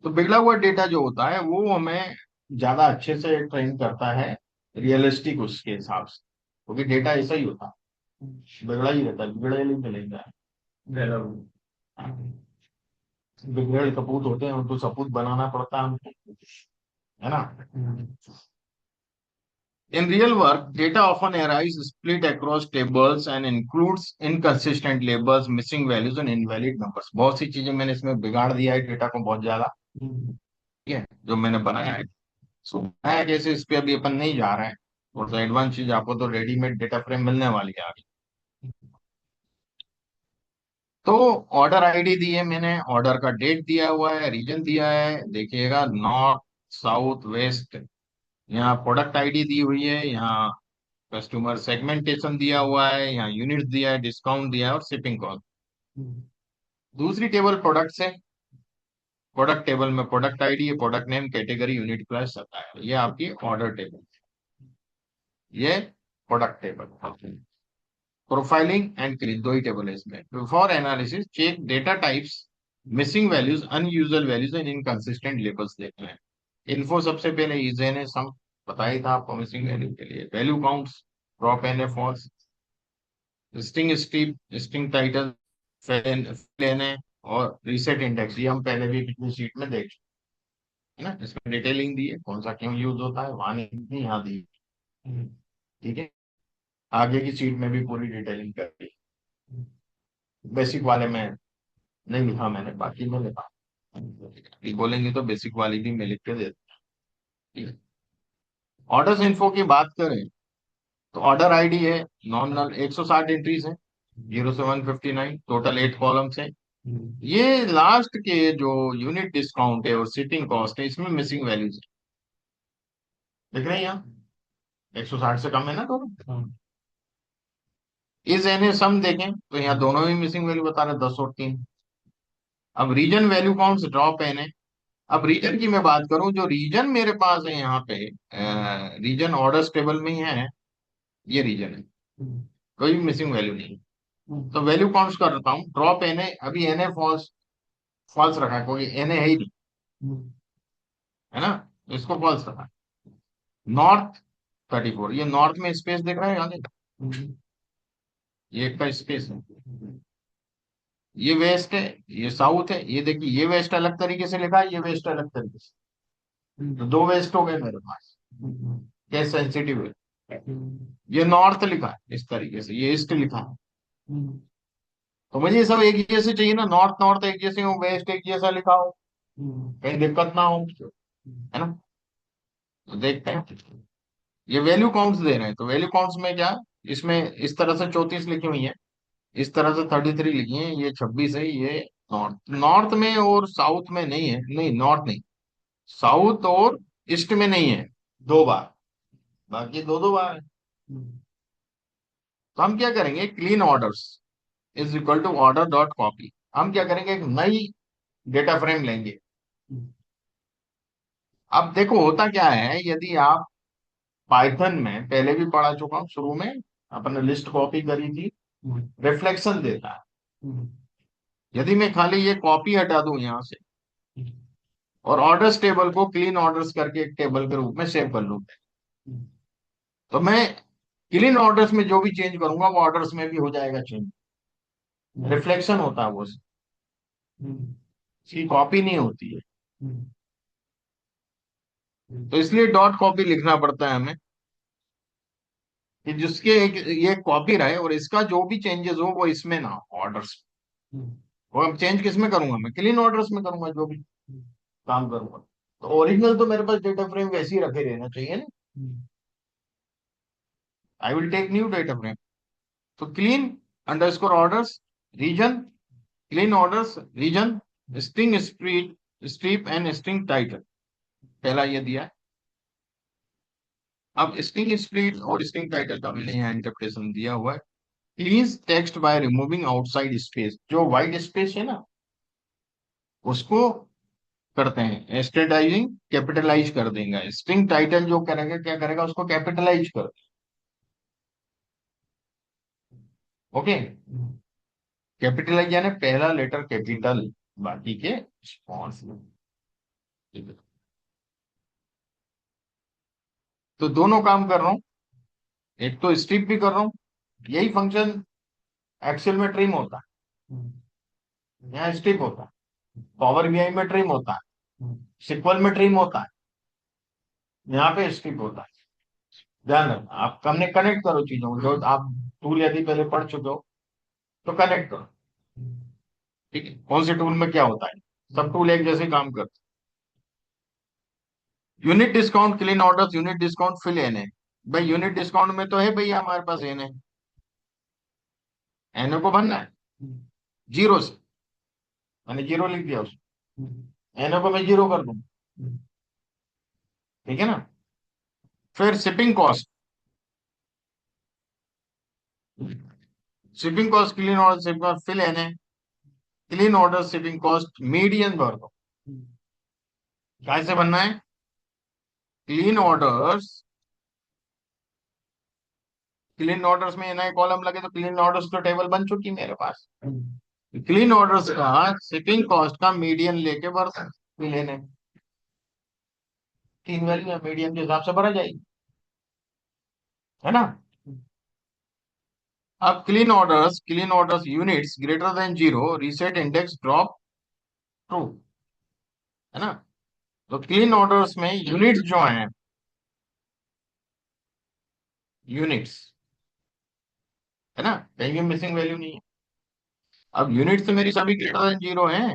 तो बिगड़ा हुआ डेटा जो होता है वो हमें ज्यादा अच्छे से ट्रेन करता है रियलिस्टिक उसके हिसाब से, क्योंकि डेटा ऐसा ही होता है, बिगड़ा ही रहता है, बिगड़े नहीं मिलेगा। बिगड़े कपूत होते हैं, उनको सपूत बनाना पड़ता है हमको, है ना। In real work, data often arrives split across tables and includes inconsistent labels, missing values and invalid numbers। बहुत सी चीजें मैंने इसमें बिगाड़ दिया है डेटा को बहुत ज्यादा, ठीक है, जो मैंने बनाया है। सो है जैसे इस पे अभी अपन नहीं जा रहे हैं, और तो एडवांस चीज आपको तो रेडीमेड डेटा फ्रेम मिलने वाली है आगे। तो ऑर्डर आईडी दी है मैंने, ऑर्डर का डेट दिया हुआ है, रीजन दिया है, देखिएगा नॉर्थ साउथ वेस्ट। यहाँ प्रोडक्ट आईडी दी हुई है, यहाँ कस्टमर सेगमेंटेशन दिया हुआ है, यहाँ यूनिट दिया है, डिस्काउंट दिया है और शिपिंग कॉस्ट। दूसरी टेबल प्रोडक्ट है, प्रोडक्ट टेबल में प्रोडक्ट आईडी है, product name, category, unit price आता है। ये आपकी ऑर्डर टेबल, ये product table. Profiling and clean, दो ही टेबल है इसमें। For analysis check data types, missing values, unusual values and inconsistent labels देखना है। इन्फो सबसे पहले इज एन ए सम पता ही था आपको मिसिंग वैल्यू के लिए। Value counts, drop N A false, string strip, string title, fill है, और रीसेट इंडेक्स, ये हम पहले भी पिछली शीट में देख चुके हैं ना। इसमें डिटेलिंग दी है, कौन सा क्यों यूज होता है, वहां नहीं दी, यहाँ दी। ठीक है, आगे की शीट में भी पूरी डिटेलिंग कर दी। बेसिक वाले में नहीं लिखा मैंने, बाकी में लिखा। ये बोलेंगे तो बेसिक वाली भी मैं लिख के दे दूँ। ऑर्डर्स इन्फो की बात करें तो ऑर्डर आईडी है नॉमिनल 160 एंट्रीज है, 0 से 159, टोटल 8 कॉलम्स है। ये लास्ट के जो यूनिट डिस्काउंट है और सिटिंग कॉस्ट है, इसमें मिसिंग वैल्यूज है, देख रहे हैं यहाँ, 160 से कम है ना दोनों। इस एन सम देखें तो यहाँ दोनों ही मिसिंग वैल्यू बता रहे हैं, 10 और 3। अब region value counts drop N है। अब रीजन की मैं बात करूं, जो रीजन मेरे पास है यहाँ पे, रीजन ऑर्डर्स टेबल में ही है, ये रीजन है, कोई भी मिसिंग वैल्यू नहीं। तो वैल्यू काउंट्स करता हूँ, ड्रॉप एन है, अभी एन ए फॉल्स, फॉल्स रखा है क्योंकि एन ए है ही नहीं, है ना, तो इसको फॉल्स रखा। नॉर्थ 34, ये नॉर्थ में स्पेस दिख रहा है आगे, ये एक का स्पेस है। ये वेस्ट है, ये साउथ है, ये देखिए ये वेस्ट अलग तरीके से लिखा है, ये वेस्ट अलग तरीके से, तो दो वेस्ट हो गए मेरे पास, केस सेंसिटिव है। ये नॉर्थ लिखा है इस तरीके से, ये ईस्ट लिखा है, तो मुझे ये सब एक जैसे चाहिए ना, नॉर्थ नॉर्थ एक जैसे हो, वेस्ट एक जैसा लिखा हो, कहीं दिक्कत ना हो, है ना। तो देखते हैं, ये वैल्यू काउंट्स दे रहे हैं, तो वैल्यू काउंट्स में क्या, इसमें इस तरह से 34 लिखी हुई है, इस तरह से 33 लिखी है, ये 26 है, ये नॉर्थ, नॉर्थ में और साउथ में नहीं है, नहीं नॉर्थ नहीं, साउथ और ईस्ट में नहीं है, 2 बार, बाकी दो दो बार है। तो हम क्या करेंगे, clean orders is equal to order dot copy, हम क्या करेंगे, एक नई डेटा फ्रेम लेंगे। अब देखो होता क्या है, यदि आप पाइथन में पहले भी पढ़ा चुका हूं, शुरू में अपने लिस्ट कॉपी करी थी, रिफ्लेक्शन देता है। यदि मैं खाली ये कॉपी हटा दूं यहां से और ऑर्डर्स टेबल को क्लीन ऑर्डर्स करके एक टेबल के रूप में सेव कर लूं, तो मैं क्लीन ऑर्डर्स में जो भी चेंज करूंगा वो ऑर्डर्स में भी हो जाएगा चेंज, रिफ्लेक्शन होता है वो, इसकी कॉपी नहीं होती है। तो इसलिए डॉट कॉपी लिखना पड़ता है हमें, कि जिसके ये कॉपी रहे और इसका जो भी चेंजेस हो वो इसमें ना हो, ऑर्डर्स। वो अब चेंज किस में करूंगा, मैं क्लीन ऑर्डर्स में करूंगा जो भी काम करूंगा। तो ओरिजिनल तो मेरे पास डेटा फ्रेम वैसे ही रखे रहना चाहिए ना, I will take new data frame. तो clean underscore orders region, clean orders region, string street strip and string title, पहला ये दिया है। अब स्ट्रिंग स्प्लिट और स्ट्रिंग टाइटल का मैंने यहाँ इंटरप्रिटेशन दिया हुआ है। Please text by removing outside space, जो व्हाइट स्पेस है ना उसको करते हैं एस्टेटाइजिंग, कैपिटलाइज कर देंगे। स्ट्रिंग टाइटल जो करेगा क्या करेगा, उसको कैपिटलाइज कर, ओके, कैपिटलाइज यानी पहला लेटर कैपिटल, बाकी के स्मॉल। तो दोनों काम कर रहा हूं, एक तो स्ट्रिप भी कर रहा हूं, यही फंक्शन एक्सेल में ट्रिम होता है, यहाँ स्ट्रिप होता है, पावर बीआई में ट्रिम होता है, सिक्वल में ट्रिम होता है, यहाँ पे स्ट्रिप होता है। ध्यान रखना, आप हमने कनेक्ट करो चीजों को, जो आप टूल यदि पहले पढ़ चुके हो तो कनेक्ट करो, ठीक है, कौन से टूल में क्या होता है, सब टूल एक जैसे काम करते। Unit discount clean orders, unit discount fill N है, भाई यूनिट डिस्काउंट में तो है भैया हमारे पास एन है, एन को भरना है जीरो से, मैंने जीरो लिख दिया उसमें, एन को मैं जीरो कर दूं, ठीक है ना। फिर shipping cost, shipping cost clean order shipping cost fill N है, clean order shipping cost median भर दो, कैसे बनना है, क्लीन ऑर्डर्स क्लीन ऑर्डर्स में नए कॉलम लगे तो क्लीन ऑर्डर्स तो टेबल बन चुकी मेरे पास। क्लीन ऑर्डर्स का शिपिंग कॉस्ट का मीडियन लेके भर लेने, 3 वैल्यू है, मीडियन के हिसाब से भरा जाएगी, है ना। अब clean orders units greater then 0 reset index drop true, है ना। तो क्लीन ऑर्डर्स में यूनिट्स जो हैं, यूनिट्स, है ना, कहीं भी मिसिंग वैल्यू नहीं है। अब यूनिट्स तो मेरी सभी ग्रेटर देन 0 है,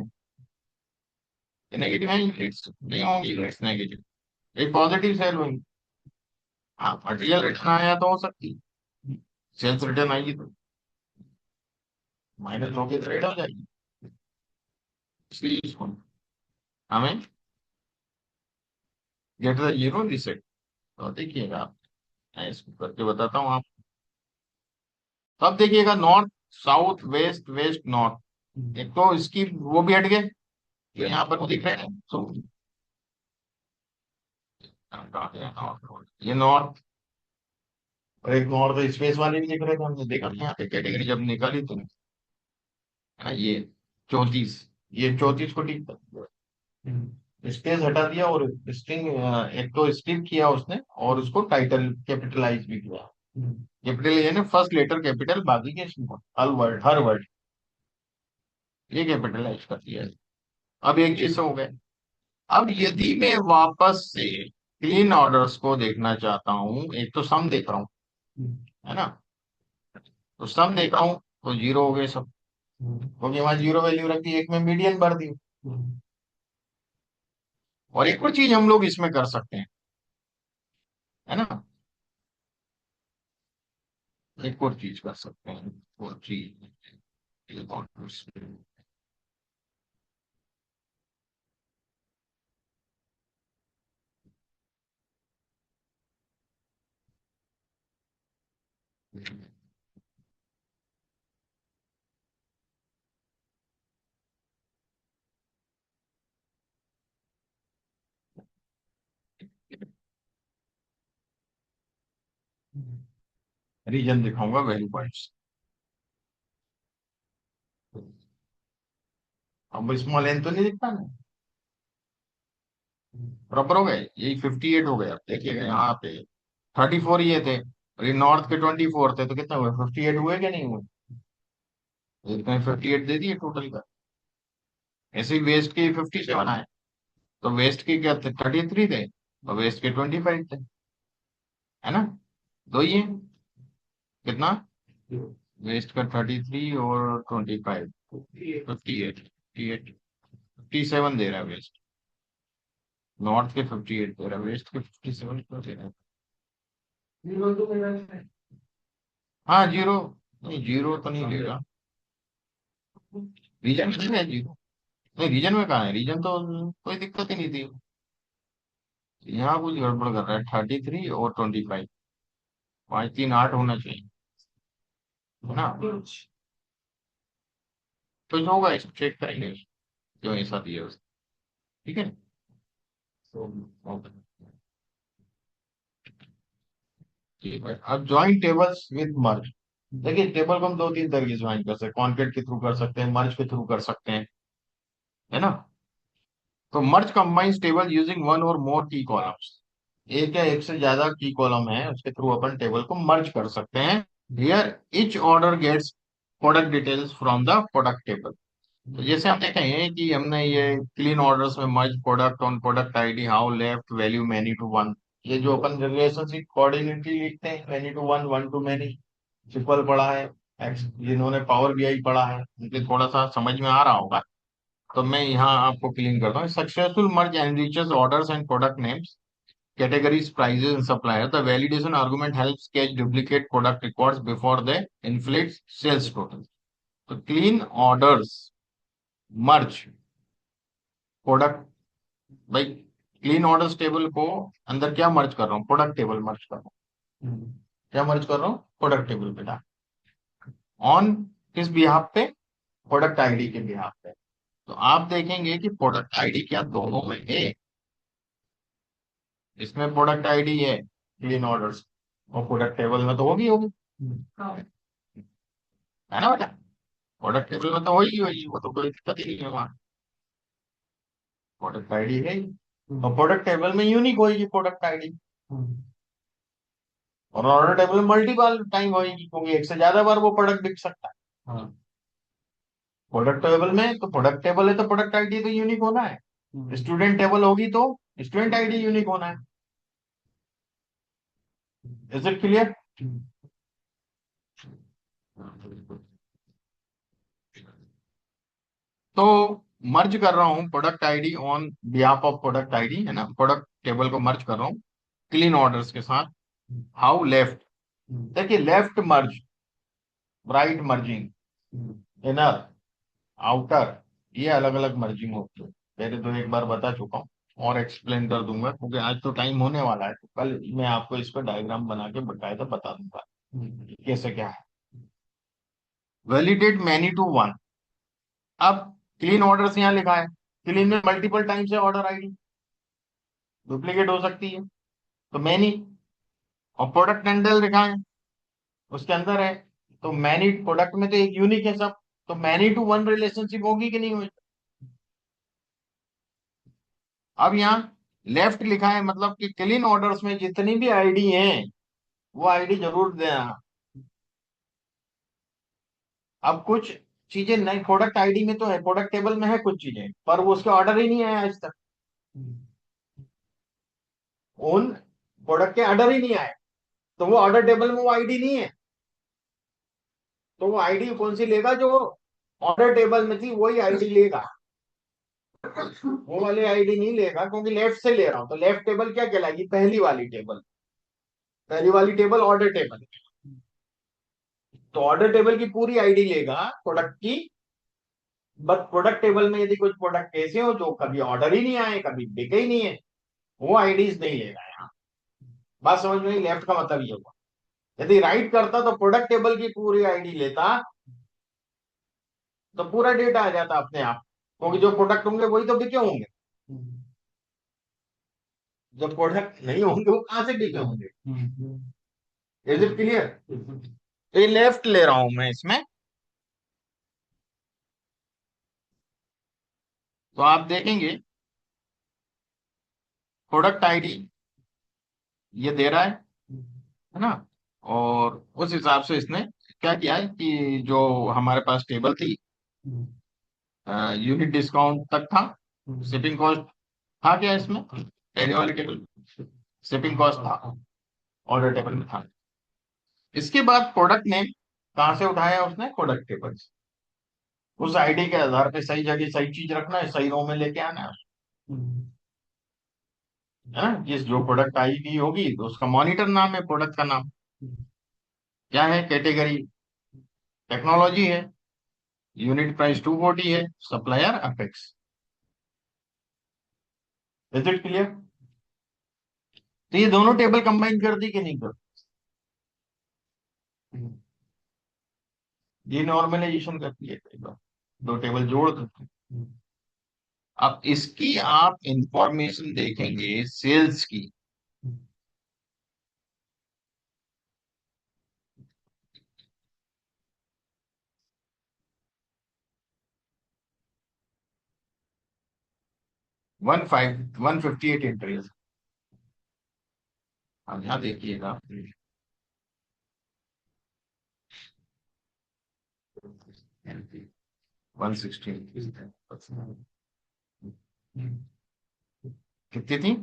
नेगेटिव है यूनिट्स नहीं होंगी, यूनिट्स नेगेटिव, एक पॉजिटिव सेल हुई। हाँ, मटेरियल रिटर्न आया तो हो सकती, सेल्स रिटर्न आएगी तो माइनस होगी तो रेट हो जाएगी, इसलिए इसको हमें ग्रेटर देन 0 रीसेट। तो देखिएगा आप, मैं इसको करके बताता हूँ आप। तो अब देखिएगा north south west west north, एक तो इसकी वो भी हट गए, जो यहाँ पर वो दिख रहे हैं, तो ये नॉर्थ, और एक नॉर्थ स्पेस वाले भी दिख रहे थे, हमने देखा यहाँ पे कैटेगरी जब निकाली तो, है ना, ये 34, ये 34 को ठीक था, स्पेस हटा दिया और स्ट्रिंग, एक तो स्ट्रिप किया उसने और उसको टाइटल कैपिटलाइज भी किया, कैपिटल यानी फर्स्ट लेटर कैपिटल, बाकी के हर वर्ड ये कैपिटलाइज कर दिया। अब एक चीज हो गए। अब यदि मैं वापस से क्लीन ऑर्डर्स को देखना चाहता हूँ, एक तो सम देख रहा हूँ, है ना, तो सम देख रहा हूँ तो 0 हो गए सब, क्योंकि वहां 0 वैल्यू रखी, एक में मीडियन भर दी। और एक और चीज हम लोग इसमें कर सकते हैं, है ना, एक और चीज कर सकते हैं, और चीज रीजन दिखाऊंगा वैल्यू पॉइंट्स। अब स्मॉल एन तो नहीं दिखता ना, बराबर हो गए, यही 58 हो गया, देखिएगा यहाँ पे 34 ये थे, और ये नॉर्थ के 24 थे, तो कितना हुए, 58 हुए क्या नहीं हुए, इतने 58 दे दिए टोटल का। ऐसे ही वेस्ट के 57 आए, तो वेस्ट के क्या थे, 33 थे, और वेस्ट के 25 थे, है ना, दो ही है, कितना, वेस्ट का 33 और 25, 58, 57 दे रहा है वेस्ट, नॉर्थ के 58 दे रहा है, वेस्ट के 57 क्यों दे रहा है। जीरो तो मेरा है। हाँ जीरो, नहीं जीरो तो नहीं लेगा, रीजन में है जीरो, नहीं रीजन में कहाँ है, रीजन तो कोई दिक्कत ही नहीं थी, यहाँ कुछ गड़बड़ कर रहा है, 33 और 25, 5 3 8 होना चाहिए, है ना, तो जो होगा इसको चेक करेंगे, जो ऐसा दिया उसने, ठीक है। तो ठीक है, अब ज्वाइन टेबल्स विद मर्ज, देखिए टेबल को हम 2 3 तरीके से ज्वाइन कर सकते हैं, कॉन्केट के थ्रू कर सकते हैं, मर्ज के थ्रू कर सकते हैं, है ना। तो मर्ज कंबाइंस टेबल यूजिंग वन और मोर की कॉलम्स, एक या एक से ज्यादा की कॉलम है उसके थ्रू अपन टेबल को मर्ज कर सकते हैं। Here each order gets product details from the product table. तो जैसे हम देखें हैं कि हमने ये क्लीन ऑर्डर्स में merge product on product ID how left value many to one, ये जो अपन रिलेशनशिप कोऑर्डिनेटली लिखते हैं, many to one, one to many, simple पढ़ा है, एक्स जिन्होंने पावर बीआई पढ़ा है उनके थोड़ा सा समझ में आ रहा होगा, तो मैं यहाँ आपको क्लीन करता हूँ। Successful merge enriches orders and product names, categories, prices, and suppliers. The validation argument helps catch duplicate product records before they inflate sales total. तो clean orders merge प्रोडक्ट, भाई क्लीन ऑर्डर्स टेबल को अंदर क्या मर्ज कर रहा हूँ, product table मर्ज कर रहा हूँ, क्या मर्ज कर रहा हूँ, प्रोडक्ट टेबल पे, ऑन किस बिहाफ पे, प्रोडक्ट आईडी के बिहाफ पे। तो आप देखेंगे कि प्रोडक्ट आईडी क्या दोनों में है, इसमें प्रोडक्ट आईडी है क्लीन ऑर्डर्स, और प्रोडक्ट टेबल में तो होगी होगी, हाँ है ना बेटा? प्रोडक्ट टेबल में तो वही वो तो कोई दिक्कत ही नहीं है वहाँ। प्रोडक्ट आईडी है ही। और प्रोडक्ट टेबल में यूनिक होगी प्रोडक्ट आईडी, और ऑर्डर टेबल में मल्टीपल टाइम होगी, क्योंकि एक से ज्यादा बार वो प्रोडक्ट बिक सकता है। हाँ प्रोडक्ट टेबल में तो प्रोडक्ट टेबल है तो प्रोडक्ट आईडी तो यूनिक होना है। स्टूडेंट टेबल होगी तो स्टूडेंट आईडी यूनिक होना है। Is it clear? तो मर्ज कर रहा हूं product ID on behalf of product ID, है ना, प्रोडक्ट टेबल को मर्ज कर रहा हूं क्लीन ऑर्डर्स के साथ। हाउ लेफ्ट, देखिए लेफ्ट मर्ज, राइट मर्जिंग, इनर, आउटर, ये अलग अलग मर्जिंग होती है। पहले तो एक बार बता चुका हूँ और एक्सप्लेन कर दूंगा, क्योंकि आज तो टाइम होने वाला है, तो कल मैं आपको इस पर डायग्राम बना के बकायदा बता दूंगा कि कैसे क्या है। Validate many to one. अब क्लीन ऑर्डर्स यहाँ लिखा है, क्लीन में मल्टीपल टाइम से ऑर्डर आईडी डुप्लीकेट हो सकती है, तो मैनी। और प्रोडक्ट हैंडल लिखा है उसके अंदर है, तो मैनी प्रोडक्ट में तो एक यूनिक है सब, तो मैनी टू वन रिलेशनशिप होगी कि नहीं होगी? अब यहाँ लेफ्ट लिखा है, मतलब कि क्लीन ऑर्डर्स में जितनी भी आईडी हैं वो आईडी जरूर देना। अब कुछ चीजें नहीं, प्रोडक्ट आईडी में तो है, प्रोडक्ट टेबल में है कुछ चीजें, पर वो उसके ऑर्डर ही नहीं आया आज तक, उन प्रोडक्ट के ऑर्डर ही नहीं आए, तो वो ऑर्डर टेबल में वो आईडी नहीं है। तो वो आईडी कौन सी लेगा? जो ऑर्डर टेबल में थी वही आईडी लेगा, वो वाली आईडी नहीं लेगा, क्योंकि लेफ्ट से ले रहा हूं। तो लेफ्ट टेबल क्या कहलाएगी? पहली वाली टेबल, पहली वाली टेबल ऑर्डर टेबल। तो ऑर्डर टेबल की पूरी आईडी लेगा प्रोडक्ट की, बट प्रोडक्ट टेबल में यदि कुछ प्रोडक्ट ऐसे हो जो कभी ऑर्डर ही नहीं आए, कभी बिके ही नहीं है, वो आईडीज नहीं लेगा यहाँ। बात समझ में? लेफ्ट का मतलब ये हुआ। यदि राइट करता तो प्रोडक्ट टेबल की पूरी आईडी लेता, तो पूरा डेटा आ जाता अपने आप, क्योंकि जो प्रोडक्ट होंगे वही तो बिके होंगे, जो प्रोडक्ट नहीं होंगे वो कहां से बिके होंगे। Is it clear? तो ये लेफ्ट ले रहा हूं मैं इसमें, तो आप देखेंगे प्रोडक्ट आईडी ये दे रहा है ना, और उस हिसाब से इसने क्या किया है कि जो हमारे पास टेबल थी, यूनिट डिस्काउंट तक था, शिपिंग कॉस्ट था क्या इसमें? पहले वाली टेबल शिपिंग कॉस्ट था, ऑर्डर टेबल में था। इसके बाद प्रोडक्ट नेम कहां से उठाया उसने? प्रोडक्ट टेबल से। उस आईडी के आधार पे सही जगह सही चीज रखना है, सही रो में लेके आना है ना। जिस जो प्रोडक्ट आईडी होगी तो उसका मॉनिटर नाम है, प्रोडक्ट का नाम क्या है? कैटेगरी टेक्नोलॉजी है, यूनिट प्राइस 240 है, supplier apex. Is it clear? तो ये दोनों टेबल कंबाइन कर दी कि नहीं कर? ये नॉर्मलाइजेशन करती है कई बार, दो टेबल जोड़ देते हैं। अब इसकी आप इंफॉर्मेशन देखेंगे सेल्स की, 158 एंट्रीज। अब यहाँ देखिएगा 116 कितनी थी?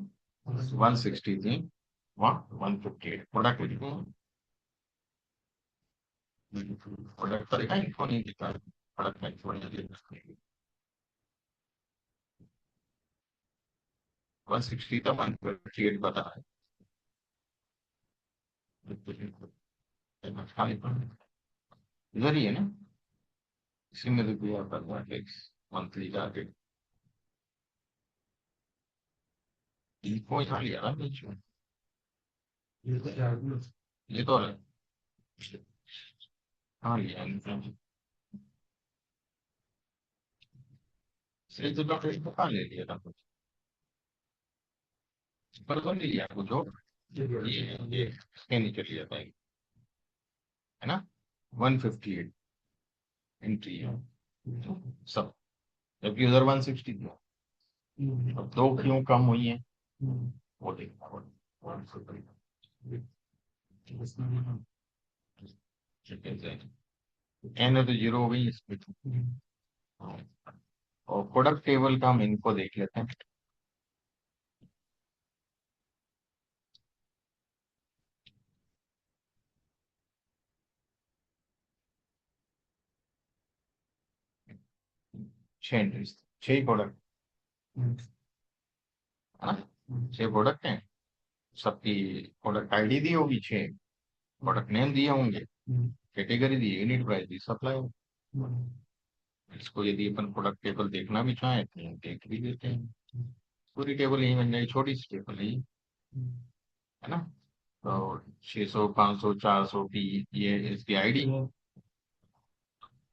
160 थी, वहाँ 158 प्रोडक्ट। प्रोडक्ट का इन्फो नहीं दिखा, प्रोडक्ट का इन्फो नहीं दिखा। 160 था, 158 बता रहा है। इधर ही है ना, इसी में तो दिया था मंथली टारगेट। इन्फो यहाँ लिया ना बीच में, ये तो है। हाँ लिया इन्फो, सही तो डॉक्टर को कहाँ ले लिया था कुछ, पर तो नहीं लिया कुछ और, ये इसके नीचे लिया था। है ना, 158 एंट्री है सब, जबकि उधर 160 थी। अब दो क्यों कम हुई है वो देखना पड़ेगा। एन है तो जीरो हो गई इसमें तो। और प्रोडक्ट टेबल का हम इनको देख लेते हैं। छह एंट्रीज, छह प्रोडक्ट है ना, छह प्रोडक्ट हैं, सबकी प्रोडक्ट आईडी दी होगी, छह प्रोडक्ट नेम दिए होंगे, कैटेगरी दी, यूनिट प्राइस दी, सप्लाई। इसको यदि अपन प्रोडक्ट टेबल देखना भी चाहें तो देख भी देते हैं। पूरी टेबल यही बन जाएगी, छोटी सी टेबल है ये, है ना। तो 600 500 400 की ये इसकी आईडी।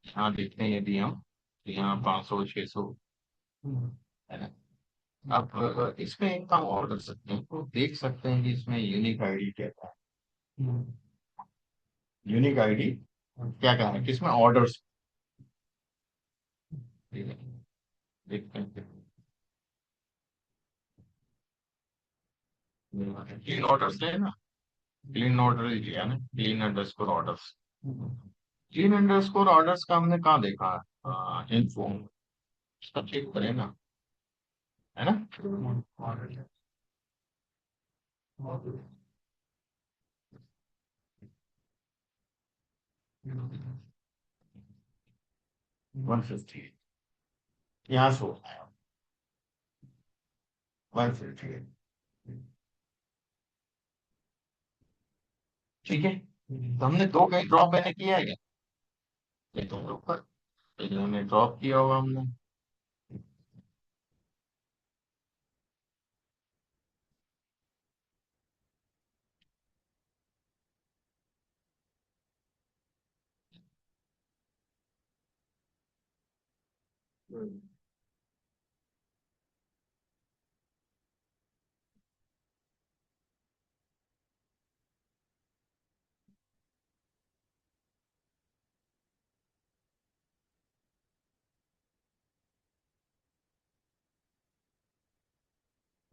यहाँ देखते हैं यदि हम, तो यहाँ 500 600 है ना। अब इसमें एक काम और कर सकते हैं, तो देख सकते हैं कि इसमें यूनिक आईडी क्या है। यूनिक आईडी क्या क्या है, किसमें ऑर्डर्स देखते हैं। क्लीन ऑर्डर्स है ना, क्लीन ऑर्डर लिया ना, clean underscore orders. Clean underscore orders का हमने कहाँ देखा, इन्फो, इसका चेक करें ना, है ना। 150 यहाँ से होता है 150, ठीक है। तो हमने दो कहीं ड्रॉप मैंने किया है क्या, ये तो ऊपर हमने ड्रॉप किया होगा हमने।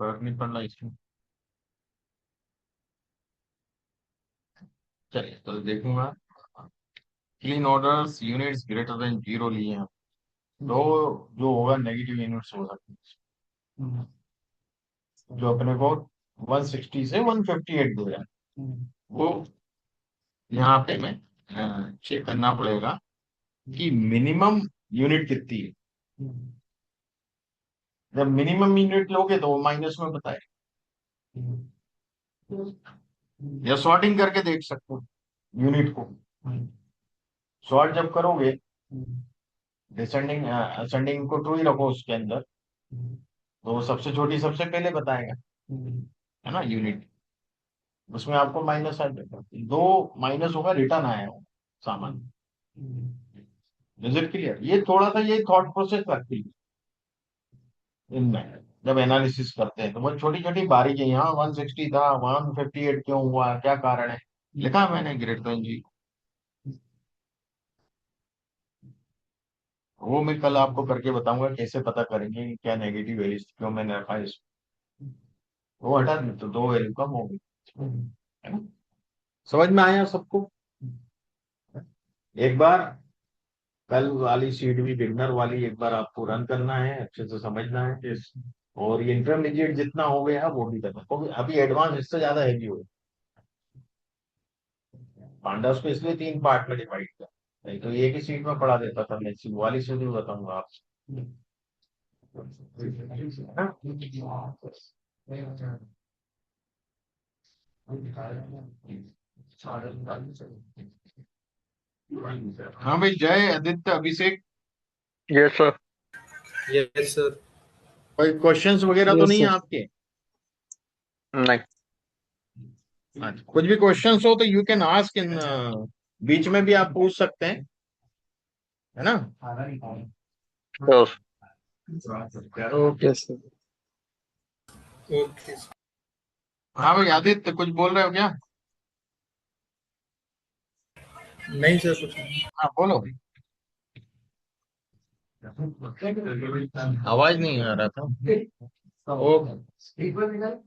फर्क नहीं पड़ रहा इसमें, चलिए तो देखूंगा। Clean orders units greater than zero लिए हैं, तो जो होगा नेगेटिव यूनिट्स हो सकते हैं, जो अपने को 160 से 158 दे रहा है, वो यहाँ पे मैं चेक करना पड़ेगा कि मिनिमम यूनिट कितनी है। जब मिनिमम यूनिट लोगे तो वो माइनस में बताए, या सॉर्टिंग करके देख सकते हो यूनिट को। सॉर्ट जब करोगे, डिसेंडिंग असेंडिंग को ट्रू ही रखो उसके अंदर, तो वो सबसे छोटी सबसे पहले बताएगा, है ना यूनिट। उसमें आपको माइनस आ जाएगा, दो माइनस होगा, रिटर्न आया होगा सामान। इज इट क्लियर, ये थोड़ा सा ये थॉट प्रोसेस रखती है इनमें, जब एनालिसिस करते हैं तो वो छोटी छोटी बारीकी, यहाँ 160 था 158 क्यों हुआ, क्या कारण है, लिखा मैंने ग्रेटर देन जी। वो मैं कल आपको करके बताऊंगा कैसे पता करेंगे कि क्या नेगेटिव वैल्यू क्यों मैंने रखा है वो हटा दें तो दो वैल्यू कम हो गई, है ना। समझ में आया सबको। एक बार कल वाली सीट भी बिगनर वाली एक बार आपको रन करना है, अच्छे से समझना है और ये इंटरमीडिएट जितना हो गया वो भी करना, क्योंकि अभी एडवांस इससे ज्यादा हैवी हो पांडास को, इसलिए तीन पार्ट में डिवाइड किया, नहीं तो एक ही सीट में पढ़ा देता था, मैं वाली से भी बताऊंगा आपसे। हाँ भाई, जय आदित्य अभिषेक, यस सर। Yes sir. कोई क्वेश्चंस वगैरह तो यस नहीं है सर। आपके। नहीं। अच्छा, कुछ भी क्वेश्चंस हो तो यू कैन आस्क इन, बीच में भी आप पूछ सकते हैं, है ना। Okay sir. ओके। हाँ भाई आदित्य, कुछ बोल रहे हो क्या। नहीं सर कुछ नहीं। हाँ बोलो, आवाज नहीं आ रहा था। एक बार निकाल